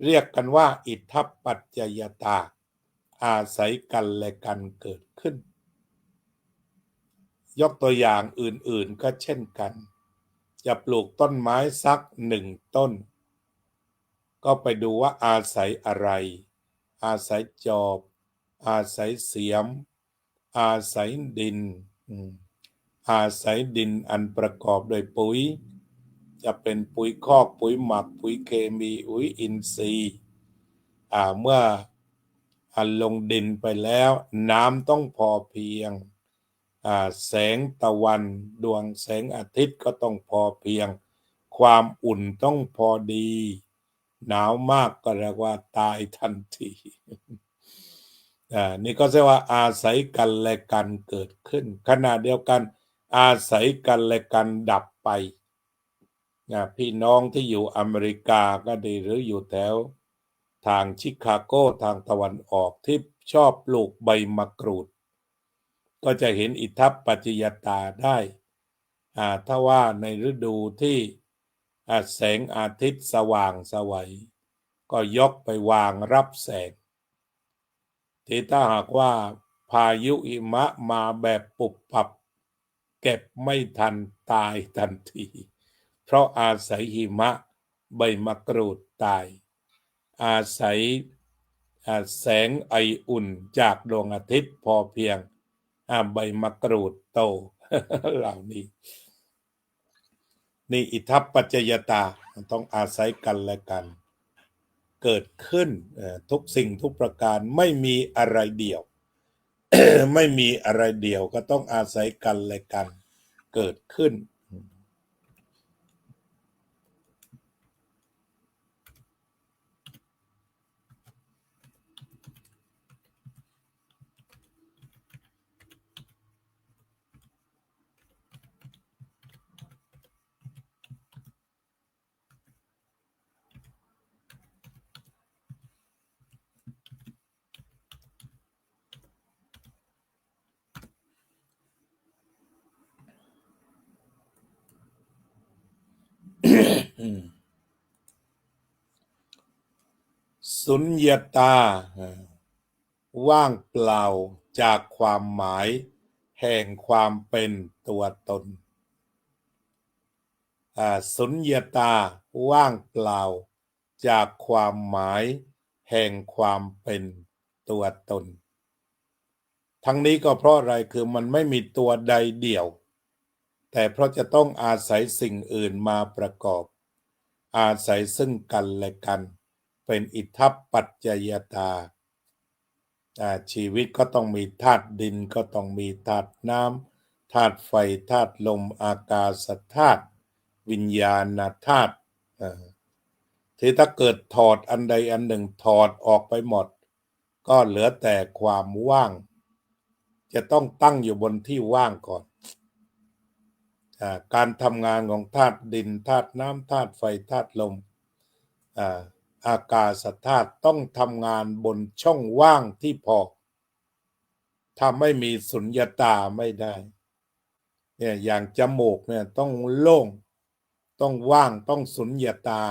เรียกกันว่าอิทธัปปัจจยตาอาศัยกันและกันเกิดขึ้นยกตัวอย่างอื่นๆก็เช่นกันจะปลูกต้นไม้สักหนึ่งต้นก็ไปดูว่าอาศัยอะไรอาศัยจอบอาศัยเสียมอาศัยดินอาศัยดินอันประกอบด้วยปุ๋ยจะเป็นปุ๋ยคอกปุ๋ยหมักปุ๋ยเคมีปุ๋ยอินทรีย์เมื่อลงดินไปแล้วน้ำต้องพอเพียงแสงตะวันดวงแสงอาทิตย์ก็ต้องพอเพียง ความอุ่นต้องพอดีหนาวมากก็เรียกว่าตายทันทีนี่ก็แสดงว่าอาศัยกันและกันเกิดขึ้นขณะเดียวกันอาศัยกันและกันดับไปพี่น้องที่อยู่อเมริกาก็ดีหรืออยู่แถวทางชิคาโกทางตะวันออกที่ชอบปลูกใบมะกรูดก็จะเห็นอิทธิปัจจยตาได้ถ้าว่าในฤดูที่แสงอาทิตย์สว่างไสวัยก็ยกไปวางรับแสงที่ถ้าหากว่าพายุหิมะมาแบบปุบปับเก็บไม่ทันตายทันทีเพราะอาศัยหิมะใบมะกรูดตายอาศัยแสงไออุ่นจากดวงอาทิตย์พอเพียงใบมะกรูดโต เหล่านี้นี่อิทัปปัจจยตาต้องอาศัยกันและกันเกิดขึ้นทุกสิ่งทุกประการไม่มีอะไรเดี่ยว ไม่มีอะไรเดี่ยวก็ต้องอาศัยกันและกันเกิดขึ้น สุญญตาว่างเปล่าจากความหมายแห่งความเป็นตัวตนสุญญตาว่างเปล่าจากความหมายแห่งความเป็นตัวตนทั้งนี้ก็เพราะอะไรคือมันไม่มีตัวใดเดี่ยวแต่เพราะจะต้องอาศัยสิ่งอื่นมาประกอบอาศัยซึ่งกันและกันเป็นอิทธัปปัจจยตาชีวิตก็ต้องมีธาตุดินก็ต้องมีธาตุน้ำธาตุไฟธาตุลมอากาศธาตุวิญญาณธาตุที่ถ้าเกิดถอดอันใดอันหนึ่งถอดออกไปหมดก็เหลือแต่ความว่างจะต้องตั้งอยู่บนที่ว่างก่อนการทำงานของธาตุดินธาตุน้ำธาตุไฟธาตุลมอากาศธาตุต้องทำงานบนช่องว่างที่พอถ้าไม่มีสุญญตาไม่ได้เนี่ยอย่างจมูกเนี่ยต้องโล่งต้องว่างต้องสุญญตา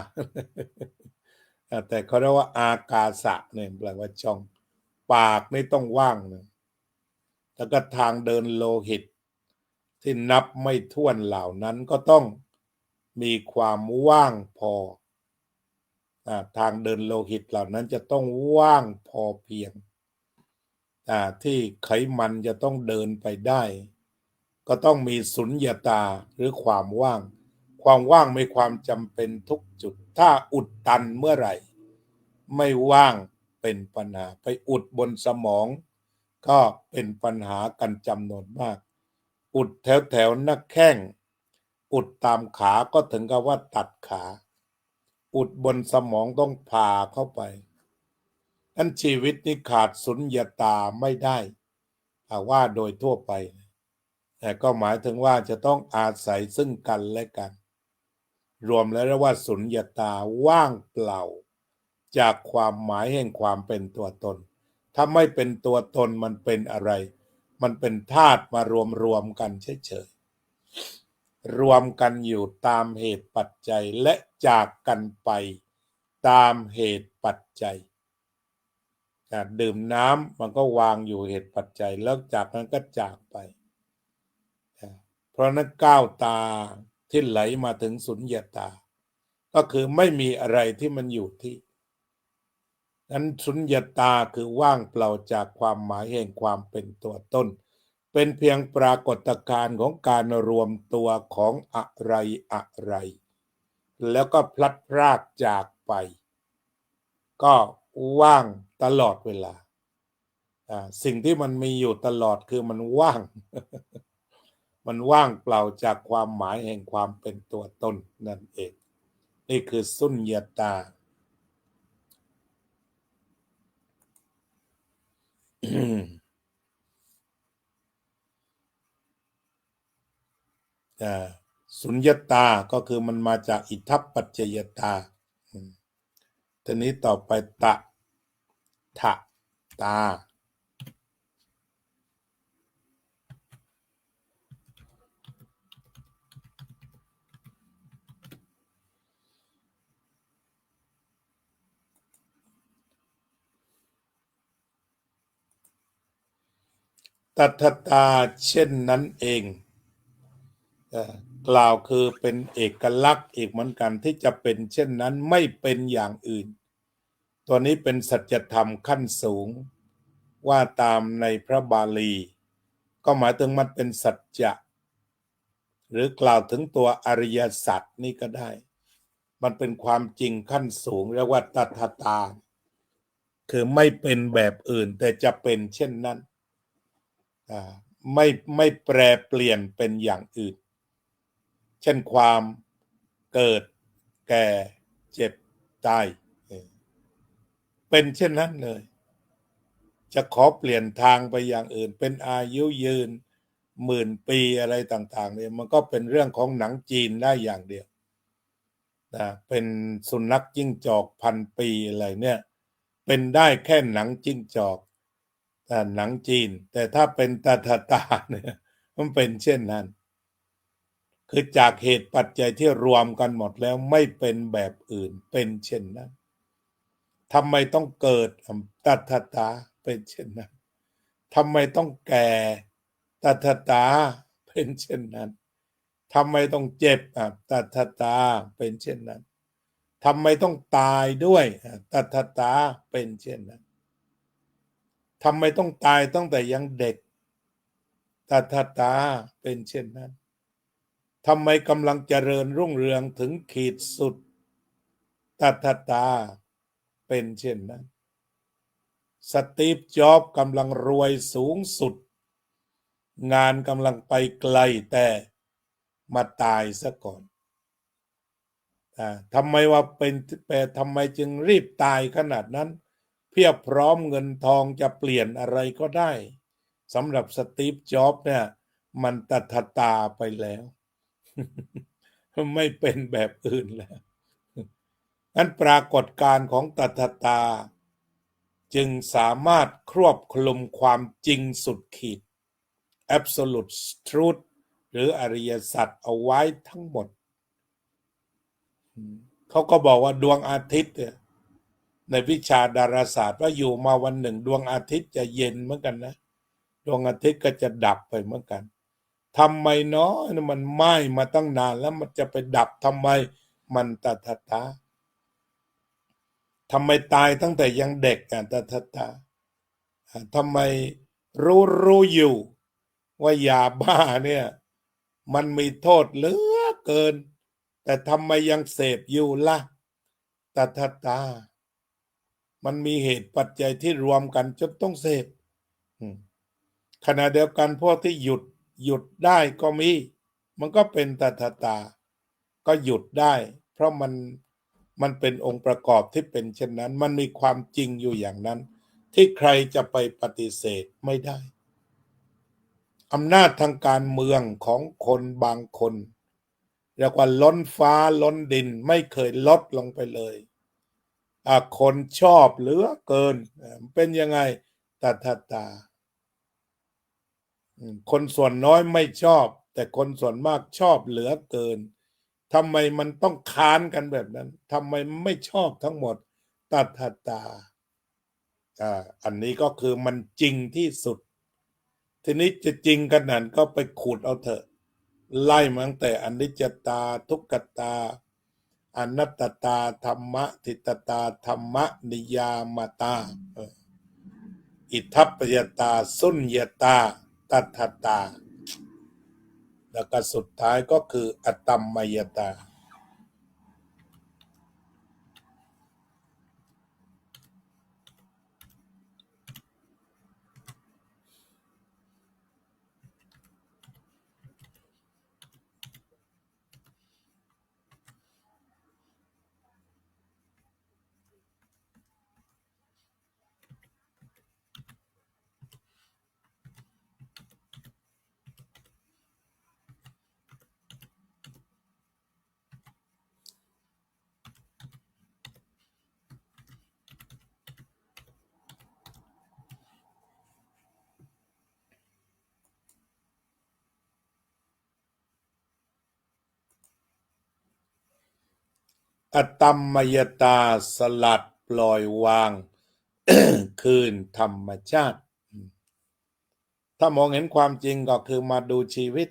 แต่เขาเรียกว่าอากาสะเนี่ยแปลว่าช่องปากไม่ต้องว่างนะแล้วก็ทางเดินโลหิตที่นับไม่ถ้วนเหล่านั้นก็ต้องมีความว่างพอทางเดินโลหิตเหล่านั้นจะต้องว่างพอเพียงที่ไขมันจะต้องเดินไปได้ก็ต้องมีสุญญตาหรือความว่างความว่างมีความจำเป็นทุกจุดถ้าอุดตันเมื่อไหร่ไม่ว่างเป็นปัญหาไปอุดบนสมองก็เป็นปัญหากันจำนวนมากอุดแถวแถวหน้าแข้งอุดตามขาก็ถึงกับว่าตัดขาอุดบนสมองต้องผ่าเข้าไปนั้นชีวิตนี้ขาดสุญญตาไม่ได้ว่าโดยทั่วไปแต่ก็หมายถึงว่าจะต้องอาศัยซึ่งกันและกันรวมแล้วเรียกว่าสุญญตาว่างเปล่าจากความหมายแห่งความเป็นตัวตนถ้าไม่เป็นตัวตนมันเป็นอะไรมันเป็นธาตุมารวมกันเฉยๆรวมกันอยู่ตามเหตุปัจจัยและจากกันไปตามเหตุปัจจัยดื่มน้ำมันก็วางอยู่เหตุปัจจัยแล้วจากนั้นก็จากไปเพราะนั้นก้าวตาที่ไหลมาถึงสุญญตาก็คือไม่มีอะไรที่มันอยู่ที่นั้นสุญญตาคือว่างเปล่าจากความหมายแห่งความเป็นตัวตนเป็นเพียงปรากฏการณ์ของการรวมตัวของอะไรอะไรแล้วก็พลัดพรากจากไปก็ว่างตลอดเวลาสิ่งที่มันมีอยู่ตลอดคือมันว่าง มันว่างเปล่าจากความหมายแห่งความเป็นตัวตนนั่นเองนี่คือสุญญตา สุญญตาก็คือมันมาจากอิทัปปัจจยตาทีนี้ต่อไปตะทะตาตัทตาเช่นนั้นเองกล่าวคือเป็นเอกลักษณ์อีกเหมือนกันที่จะเป็นเช่นนั้นไม่เป็นอย่างอื่นตัวนี้เป็นสัจธรรมขั้นสูงว่าตามในพระบาลีก็หมายถึงมันเป็นสัจจะหรือกล่าวถึงตัวอริยสัจนี่ก็ได้มันเป็นความจริงขั้นสูงเรียกว่าตัทตาคือไม่เป็นแบบอื่นแต่จะเป็นเช่นนั้นไม่แปรเปลี่ยนเป็นอย่างอื่นเช่นความเกิดแก่เจ็บตายเป็นเช่นนั้นเลยจะขอเปลี่ยนทางไปอย่างอื่นเป็นอายุยืน10,000 ปีอะไรต่างๆเนี่ยมันก็เป็นเรื่องของหนังจีนได้อย่างเดียวเป็นสุนัขจิ้งจอก1,000 ปีอะไรเนี่ยเป็นได้แค่หนังจิ้งจอกแต่หนังจีนแต่ถ้าเป็นตาเนี่ยมันเป็นเช่นนั้นคือจากเหตุปัจจัยที่รวมกันหมดแล้วไม่เป็นแบบอื่นเป็นเช่นนั้นทำไมต้องเกิดตถาเป็นเช่นนั้นทำไมต้องแก่ตถาเป็นเช่นนั้นทำไมต้องเจ็บตถาเป็นเช่นนั้นทำไมต้องตายด้วยตถาเป็นเช่นนั้นทำไมต้องตายตั้งแต่ยังเด็กตถาเป็นเช่นนั้นทำไมกำลังเจริญรุ่งเรืองถึงขีดสุดตถาเป็นเช่นนั้นสตีฟจ็อบส์กำลังรวยสูงสุดงานกำลังไปไกลแต่มาตายซะก่อนทำไมว่าเป็นแต่ทำไมจึงรีบตายขนาดนั้นเพียบพร้อมเงินทองจะเปลี่ยนอะไรก็ได้สำหรับสตีฟจ็อบส์เนี่ยมันตถาไปแล้วไม่เป็นแบบอื่นแล้วนั้นปรากฏการณ์ของตถาจึงสามารถครอบคลุมความจริงสุดขีด absolute truth หรืออริยสัจเอาไว้ทั้งหมดเขาก็บอกว่าดวงอาทิตย์ในวิชาดาราศาสตร์ว่าอยู่มาวันหนึ่งดวงอาทิตย์จะเย็นเหมือนกันนะดวงอาทิตย์ก็จะดับไปเหมือนกันทำไมเนาะมันไหม้มาตั้งนานแล้วมันจะไปดับทำไมมันตถาทำไมตายตั้งแต่ยังเด็กตถาทำไมรู้อยู่ว่ายาบ้าเนี่ยมันมีโทษเหลือเกินแต่ทำไมยังเสพอยู่ล่ะตถามันมีเหตุปัจจัยที่รวมกันจนต้องเสพขณะเดียวกันพวกที่หยุดได้ก็มีมันก็เป็นตถาก็หยุดได้เพราะมันเป็นองค์ประกอบที่เป็นเช่นนั้นมันมีความจริงอยู่อย่างนั้นที่ใครจะไปปฏิเสธไม่ได้อำนาจทางการเมืองของคนบางคนเรียกว่าล้นฟ้าล้นดินไม่เคยลดลงไปเลยคนชอบเหลือเกินเป็นยังไงตถาคนส่วนน้อยไม่ชอบแต่คนส่วนมากชอบเหลือเกินทำไมมันต้องค้านกันแบบนั้นทำไมไม่ชอบทั้งหมดตถาอันนี้ก็คือมันจริงที่สุดทีนี้จะจริงขนาดก็ไปขุดเอาเถอะไล่มาตั้งแต่อนิจจตาทุกขตาอนัตตาธรรมะทิตตาธรรมะนิยามตาอิทัปปยตาสุญญตาตัทตาแล้วก็สุดท้ายก็คืออตัมมยตา อตัมมยตาสลัดปล่อยวาง คืนธรรมชาติถ้ามองเห็นความจริงก็คือมาดูชีวิต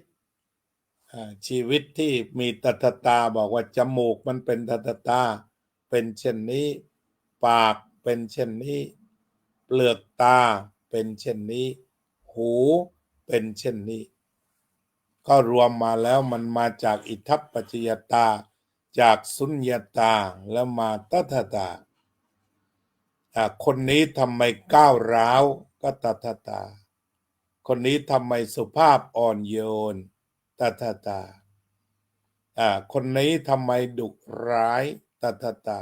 ชีวิตที่มีตัทตาบอกว่าจมูกมันเป็นตัทตาเป็นเช่นนี้ปากเป็นเช่นนี้เปลือกตาเป็นเช่นนี้หูเป็นเช่นนี้ก็รวมมาแล้วมันมาจากอิทัปปัจจยตาจากสุญญตาแล้วมาตัทตาคนนี้ทำไมก้าวร้าวก็ตัทตาคนนี้ทำไมสุภาพอ่อนโยนตัทตาคนนี้ทำไมดุร้ายตัทตา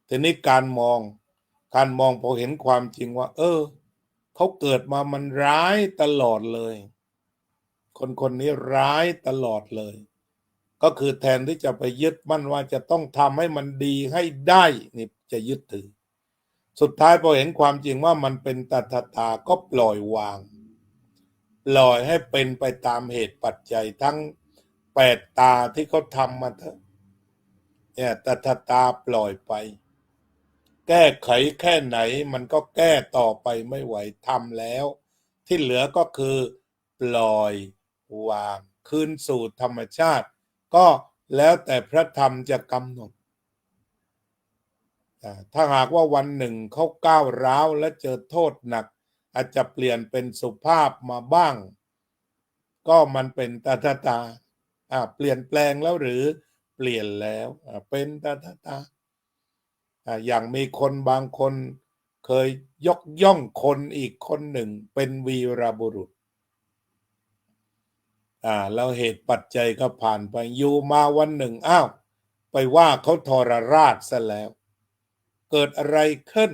ทีนี้การมองพอเห็นความจริงว่าเขาเกิดมามันร้ายตลอดเลยคนนี้ร้ายตลอดเลยก็คือแทนที่จะไปยึดมั่นว่าจะต้องทำให้มันดีให้ได้นี่จะยึดถือสุดท้ายพอเห็นความจริงว่ามันเป็นตัทตาก็ปล่อยวางปล่อยให้เป็นไปตามเหตุปัจจัยทั้ง8 ตาที่เขาทำมาเถอะเนี่ยตัทตาปล่อยไปแก้ไขแค่ไหนมันก็แก้ต่อไปไม่ไหวทำแล้วที่เหลือก็คือปล่อยวางคืนสู่ธรรมชาติก็แล้วแต่พระธรรมจะกำหนดถ้าหากว่าวันหนึ่งเขาก้าวร้าวและเจอโทษหนักอาจจะเปลี่ยนเป็นสุภาพมาบ้างก็มันเป็นตัทตาเปลี่ยนแปลงแล้วหรือเปลี่ยนแล้วเป็นตัทตาอย่างมีคนบางคนเคยยกย่องคนอีกคนหนึ่งเป็นวีรบุรุษแล้วเหตุปัจจัยก็ผ่านไปอยู่มาวันหนึ่งไปว่าเขาทรราชซะแล้วเกิดอะไรขึ้น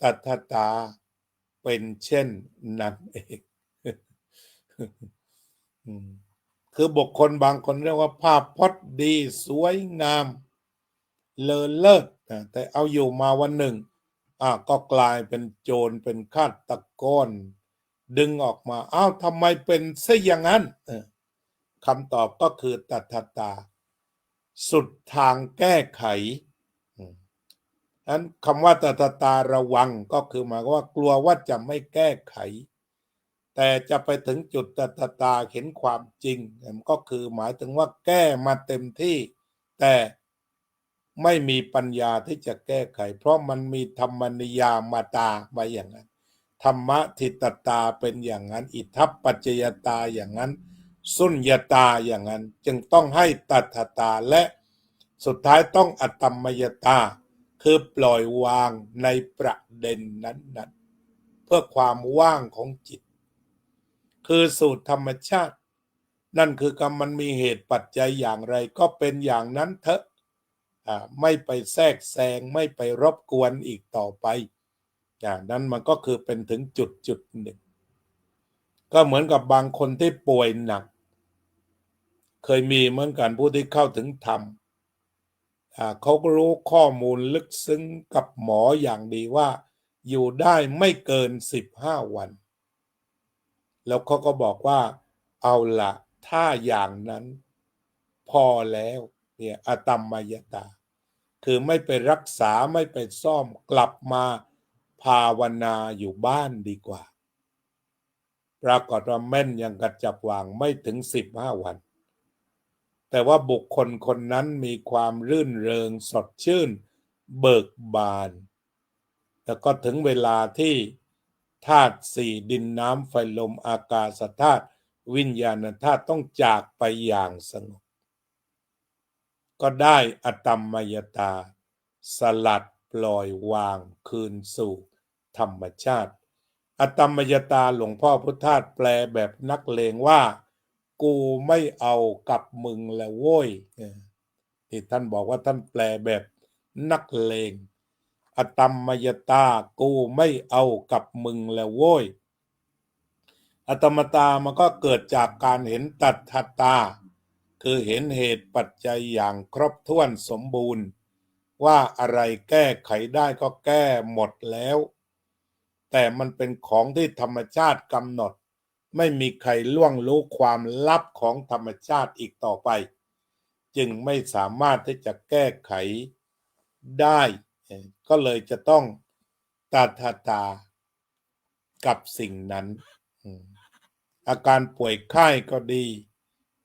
ตัทตาเป็นเช่นนั้นเองคือบุคคลบางคนเรียกว่าภาพพจน์ดีสวยงามเลอเลิศแต่เอาอยู่มาวันหนึ่งก็กลายเป็นโจรเป็นฆาตกรดึงออกมาทำไมเป็นซะอย่างนั้นคำตอบก็คือตัทตาสุดทางแก้ไขนั้นคำว่าตัทตาระวังก็คือหมายว่ากลัวว่าจะไม่แก้ไขแต่จะไปถึงจุดตัทตาเห็นความจริงก็คือหมายถึงว่าแก้มาเต็มที่แต่ไม่มีปัญญาที่จะแก้ไขเพราะมันมีธรรมนิยามมาตาไว้อย่างนั้นธรรมะทิตตาเป็นอย่างนั้นอิทัปปัจจยตาอย่างนั้นสุญญตาอย่างนั้นจึงต้องให้ตัทตาและสุดท้ายต้องอตัมมยตาคือปล่อยวางในประเด็นนั้นๆเพื่อความว่างของจิตคือสูตรธรรมชาตินั่นคือกรรมมันมีเหตุปัจจัยอย่างไรก็เป็นอย่างนั้นเถอะไม่ไปแทรกแซงไม่ไปรบกวนอีกต่อไปอย่างนั้นมันก็คือเป็นถึงจุดหนึ่งก็เหมือนกับบางคนที่ป่วยหนักเคยมีเหมือนกันผู้ที่เข้าถึงธรรมเขาก็รู้ข้อมูลลึกซึ้งกับหมออย่างดีว่าอยู่ได้ไม่เกิน15 วันแล้วเขาก็บอกว่าเอาละถ้าอย่างนั้นพอแล้วเนี่ยอตัมมยตาคือไม่ไปรักษาไม่ไปซ่อมกลับมาภาวนาอยู่บ้านดีกว่าปรากฏว่าแม่นยังกระจับวางไม่ถึง15 วันแต่ว่าบุคคลคนนั้นมีความรื่นเริงสดชื่นเบิกบานแล้วก็ถึงเวลาที่ธาตุสี่ดินน้ำไฟลมอากาศธาตุวิญญาณธาตุต้องจากไปอย่างสงบก็ได้อตัมมยตาสลัดปล่อยวางคืนสู่ธรรมชาติอตัมมยตาหลวงพ่อพุทธทาสแปลแบบนักเลงว่ากูไม่เอากับมึงแล้วโว้ยที่ท่านบอกว่าท่านแปลแบบนักเลงอตัมมยตากูไม่เอากับมึงแล้วโว้ยอตัมมตามันก็เกิดจากการเห็นตัทตาคือเห็นเหตุปัจจัยอย่างครบถ้วนสมบูรณ์ว่าอะไรแก้ไขได้ก็แก้หมดแล้วแต่มันเป็นของที่ธรรมชาติกำหนดไม่มีใครล่วงรู้ความลับของธรรมชาติอีกต่อไป จึงไม่สามารถที่จะแก้ไขได้ก็เลยจะต้องตากับสิ่งนั้นอาการป่วยไข้ก็ดี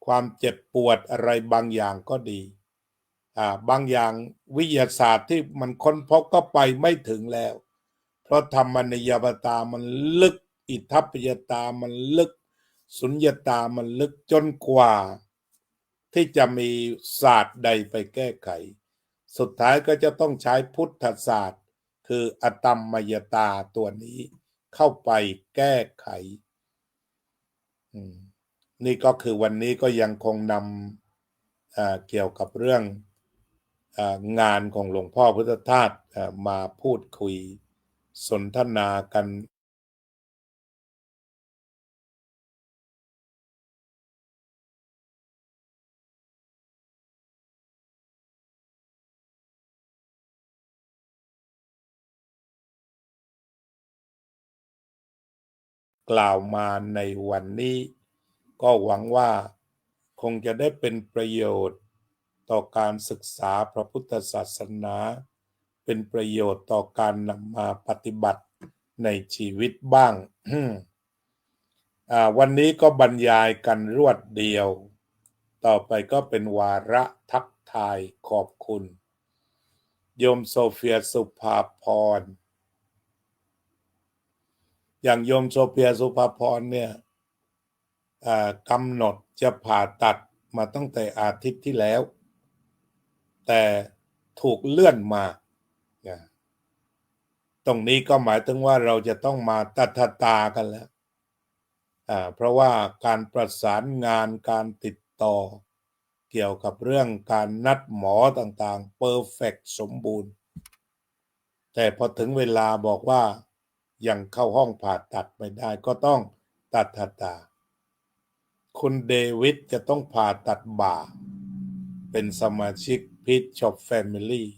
ความเจ็บปวดอะไรบางอย่างก็ดีบางอย่างวิทยาศาสตร์ที่มันค้นพบก็ไปไม่ถึงแล้วเพราะธรรมนิยมตามันลึกอิทธัปปยตามันลึกสุญญตามันลึกจนกว่าที่จะมีศาสตร์ใดไปแก้ไขสุดท้ายก็จะต้องใช้พุทธศาสตร์คืออตัมมยตาตัวนี้เข้าไปแก้ไขนี่ก็คือวันนี้ก็ยังคงนำเกี่ยวกับเรื่องงานของหลวงพ่อพุทธทาสมาพูดคุยสนทนากันกล่าวมาในวันนี้ก็หวังว่าคงจะได้เป็นประโยชน์ต่อการศึกษาพระพุทธศาสนาเป็นประโยชน์ต่อการนำมาปฏิบัติในชีวิตบ้าง วันนี้ก็บรรยายกันรวดเดียวต่อไปก็เป็นวาระทักทายขอบคุณโยมโซเฟียสุภาพรอย่างโยมโซเฟียสุภาพรเนี่ยกำหนดจะผ่าตัดมาตั้งแต่อาทิตย์ที่แล้วแต่ถูกเลื่อนมาตรงนี้ก็หมายถึงว่าเราจะต้องมาตากันแล้วเพราะว่าการประสานงานการติดต่อเกี่ยวกับเรื่องการนัดหมอต่างๆเพอร์เฟกต์สมบูรณ์แต่พอถึงเวลาบอกว่ายังเข้าห้องผ่าตัดไม่ได้ก็ต้องตาคุณเดวิดจะต้องผ่าตัดบ่าเป็นสมาชิกพีชช็อปแฟมิลี่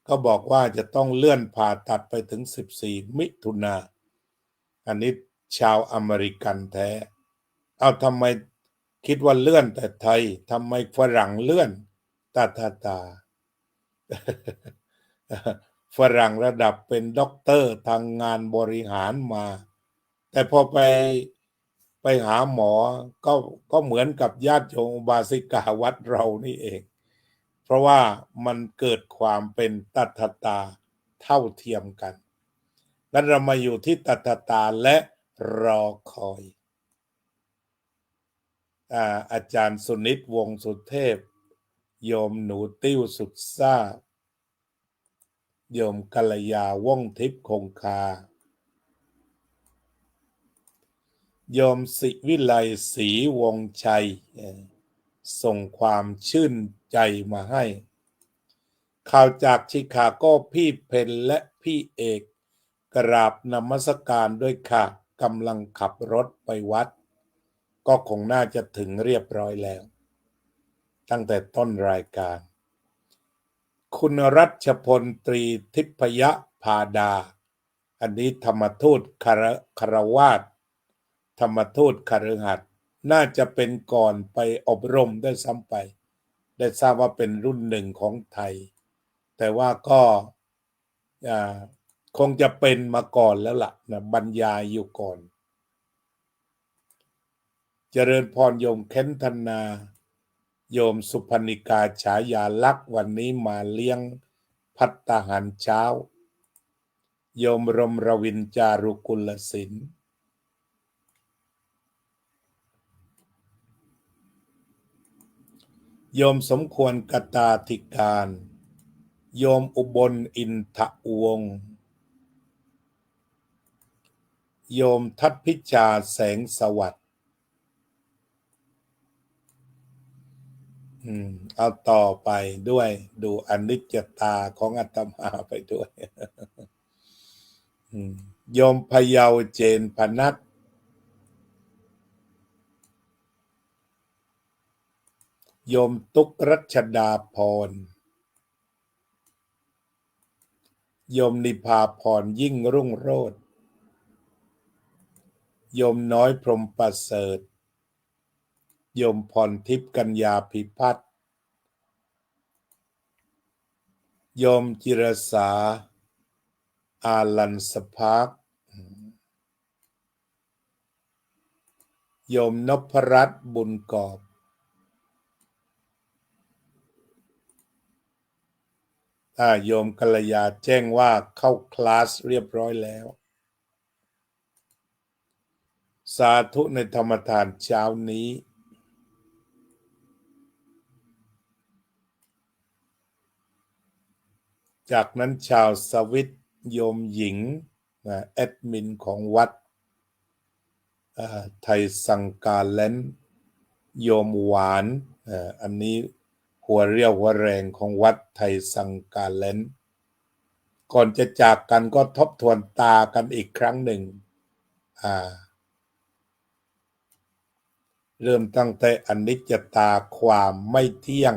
ก็บอกว่าจะต้องเลื่อนผ่าตัดไปถึง14 มิถุนาอันนี้ชาวอเมริกันแท้เอาทำไมคิดว่าเลื่อนแต่ไทยทำไมฝรั่งเลื่อนตาฝรั่งระดับเป็นด็อกเตอร์ทางงานบริหารมาแต่พอไปหาหมอก็เหมือนกับญาติโยมอุบาสิกาวัดเรานี่เองเพราะว่ามันเกิดความเป็นตาเท่าเทียมกันนั้นเรามาอยู่ที่ตาและรอคอยอาจารย์สุนิตวงศ์สุเทพโยมหนูติ้วสุดซ่าโยมกัลยาว่องทิพย์คงคาโยมศิวิไลศรีวงชัยส่งความชื่นใจมาให้ข่าวจากชิคาโกพี่เพนและพี่เอกกราบนมัสการด้วยค่ะกำลังขับรถไปวัดก็คงน่าจะถึงเรียบร้อยแล้วตั้งแต่ต้นรายการคุณรัชพลตรีทิพยพาดาอันนี้ธรรมทูตคารวาสธรรมทูตคฤหัสถ์น่าจะเป็นก่อนไปอบรมได้ซ้ำไปได้ทราบว่าเป็นรุ่นหนึ่งของไทยแต่ว่าก็คงจะเป็นมาก่อนแล้วล่ะนะบรรยายอยู่ก่อนเจริญพรโยมเค้นธนาโยมสุพนิกาฉายาลักษณ์วันนี้มาเลี้ยงภัตตาหารเช้าโยมรมรวินจารุกุลศิลป์โยมสมควรกตาธิการโยมอุบลอินทวงศ์โยมทัพพิชาแสงสวัสดิ์เอาต่อไปด้วยดูอนิจจตาของอาตมาไปด้วยโยมพะเยาเจนพนัสโยมตุกรัชดาพรโยมนิพาพรยิ่งรุ่งโรจน์โยมน้อยพรหมประเสริฐโยมพรทิพย์กัญญาภิพัฒน์ โยมจิรสาอาลันสภาคโยมนพรัตน์บุญกอบโยมกัลยาแจ้งว่าเข้าคลาสเรียบร้อยแล้วสาธุในธรรมทานเช้านี้จากนั้นชาวสวิตโยมหญิงแอดมินของวัดไทยสังกาแลนด์โยมหวานอันนี้หัวเรี่ยวหัวแรงของวัดไทยสังกาแลนด์ก่อนจะจากกันก็ทบทวนตากันอีกครั้งหนึ่งเริ่มตั้งแต่อนิจจตาความไม่เที่ยง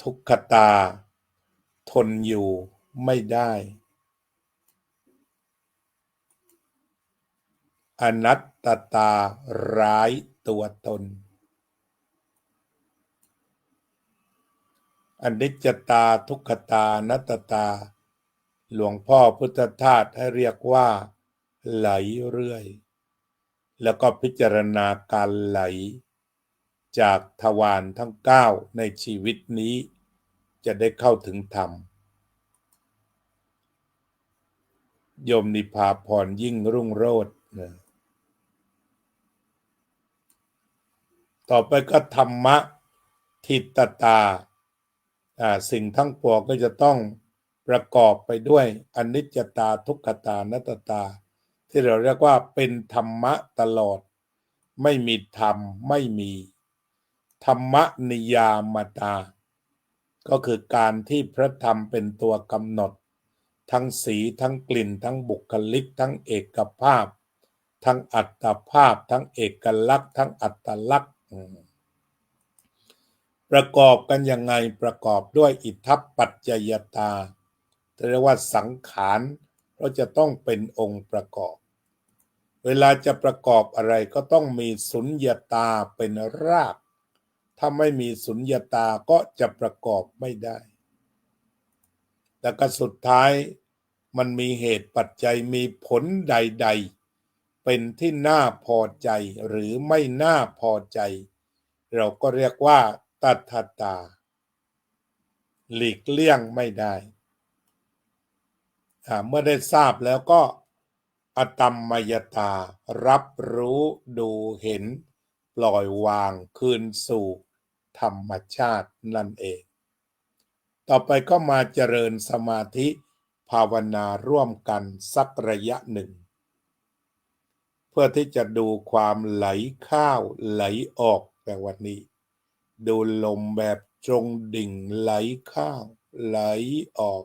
ทุกขตาทนอยู่ไม่ได้อนัตตาร้ายตัวตนอนิจจตาทุกขตาอนัตตาหลวงพ่อพุทธทาสให้เรียกว่าไหลเรื่อยแล้วก็พิจารณาการไหลจากทวารทั้ง9ในชีวิตนี้จะได้เข้าถึงธรรมโยมนิพาพรยิ่งรุ่งโรจน์ต่อไปก็ธรรมะทิตตาสิ่งทั้งปวงก็จะต้องประกอบไปด้วยอนิจจตาทุกขตาอนัตตาที่เราเรียกว่าเป็นธรรมะตลอดไม่มีธรรมไม่มีธรรมนิยามตาก็คือการที่พระธรรมเป็นตัวกำหนดทั้งสีทั้งกลิ่นทั้งบุคลิกทั้งเอกภาพทั้งอัตภาพทั้งเอกลักษณ์ทั้งอัตลักษณ์ประกอบกันยังไงประกอบด้วยอิทธัปปัจจยตาเรียกว่าสังขารเพราะจะต้องเป็นองค์ประกอบเวลาจะประกอบอะไรก็ต้องมีสุญญตาเป็นรากถ้าไม่มีสุญญตาก็จะประกอบไม่ได้แต่ก็สุดท้ายมันมีเหตุปัจจัยมีผลใดๆเป็นที่น่าพอใจหรือไม่น่าพอใจเราก็เรียกว่าตัทตาหลีกเลี่ยงไม่ได้เมื่อได้ทราบแล้วก็อตัมมยตารับรู้ดูเห็นปล่อยวางคืนสู่ธรรมชาตินั่นเองต่อไปก็มาเจริญสมาธิภาวนาร่วมกันสักระยะหนึ่งเพื่อที่จะดูความไหลเข้าไหลออกแต่วันนี้ดูลมแบบตรงดิ่งไหลเข้าไหลออก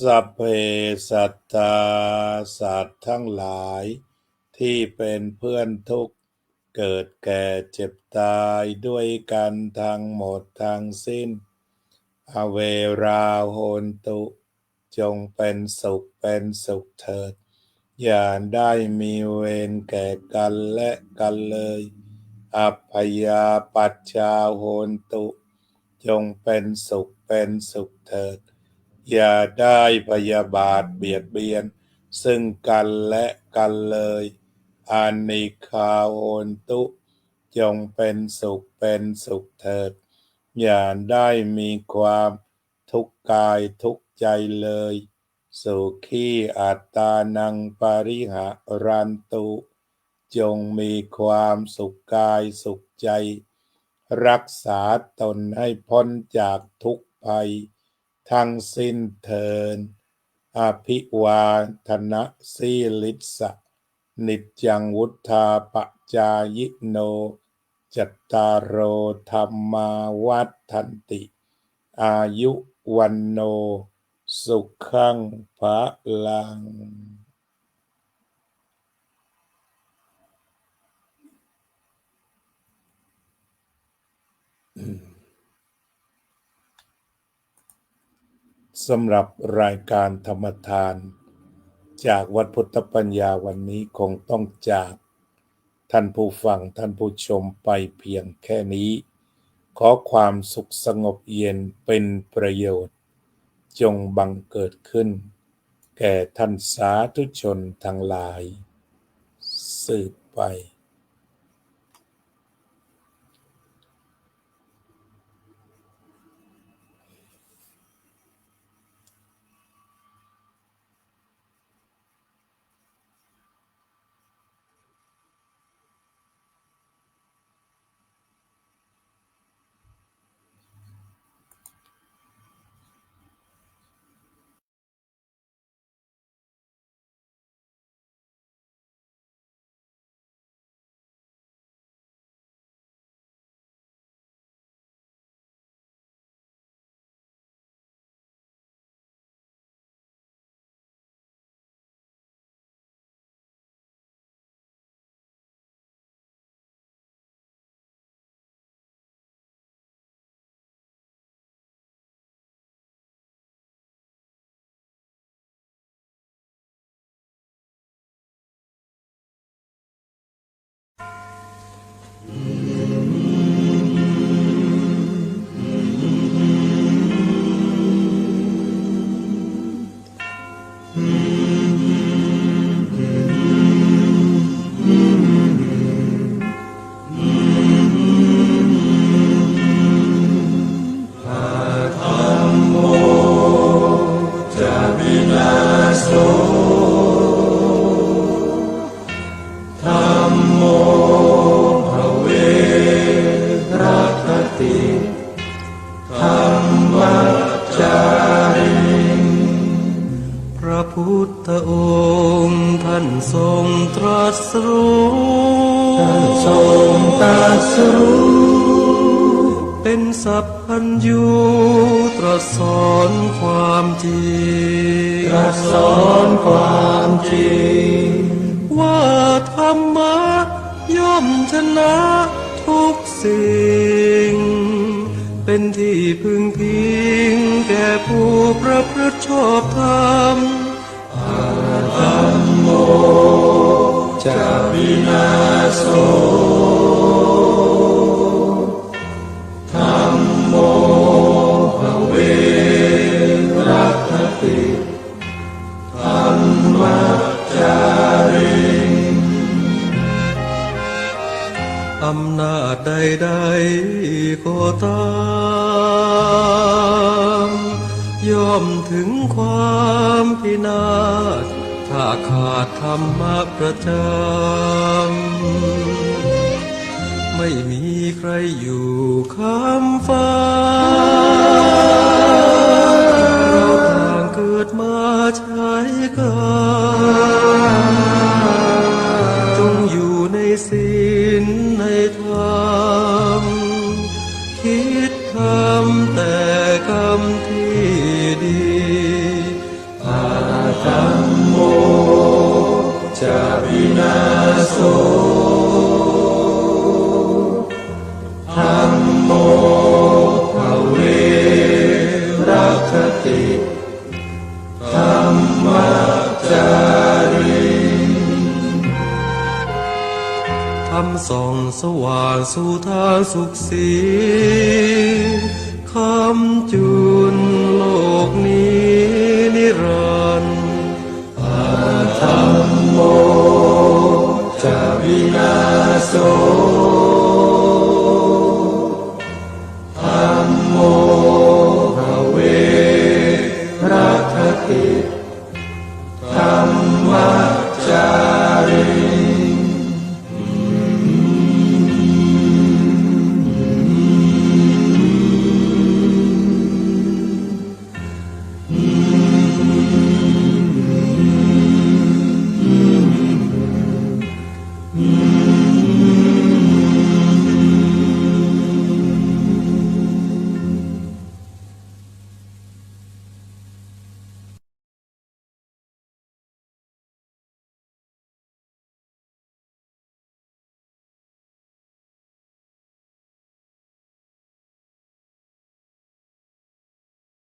สัพเพสัตตาสัตว์ทั้งหลายที่เป็นเพื่อนทุกข์เกิดแก่เจ็บตายด้วยกันทั้งหมดทั้งสิ้น อเวราโหนตุจงเป็นสุขเถิดอย่าได้มีเวรแก่กันและกันเลยอัพพยาปัชชาโหนตุจงเป็นสุขเถิดอย่าได้พยาบาทเบียดเบียนซึ่งกันและกันเลยอานิคาโหนตุจงเป็นสุขเถิดอย่าได้มีความทุกข์กายทุกข์ใจเลยสุขีอัตตานังปริหารันตุจงมีความสุขกายสุขใจรักษาตนให้พ้นจากทุกภัยทั้งสิ้นเถิดอภิวาทนะสีลิสะนิจจังวุธาปจายิโนจัตตารโอธรรมาวัฏันติอายุวันโนสุขังภะลังสำหรับรายการธรรมทานจากวัดพุทธปัญญาวันนี้คงต้องจากท่านผู้ฟังท่านผู้ชมไปเพียงแค่นี้ขอความสุขสงบเย็นเป็นประโยชน์จงบังเกิดขึ้นแก่ท่านสาธุชนทั้งหลายสืบไปเป็นสัพพัญญูตรัสสอนความจริงว่าธรรมะย่อมชนะทุกสิ่งเป็นที่พึงพิงแก่ผู้ประพฤติชอบธรรมธัมโมจะวินาโสธัมโมภเวรัคติธัมมัจจาริอำนาจใดๆก็ตามย่อมถึงความพินาศถ้าขาดธรรมะประจำไม่มีใครอยู่ค้ำฟ้าเราต่างเกิดมาใช้กรรมจงอยู่ในศีลในธรรมคิดทำแต่กรรมที่ดีธัมโมจะวินาโสธัมโมภ ส่องสว่างสู่ทางสุขสีคำจุนโลกนี้นิรันดร์อาธรรมโมจะวินาโส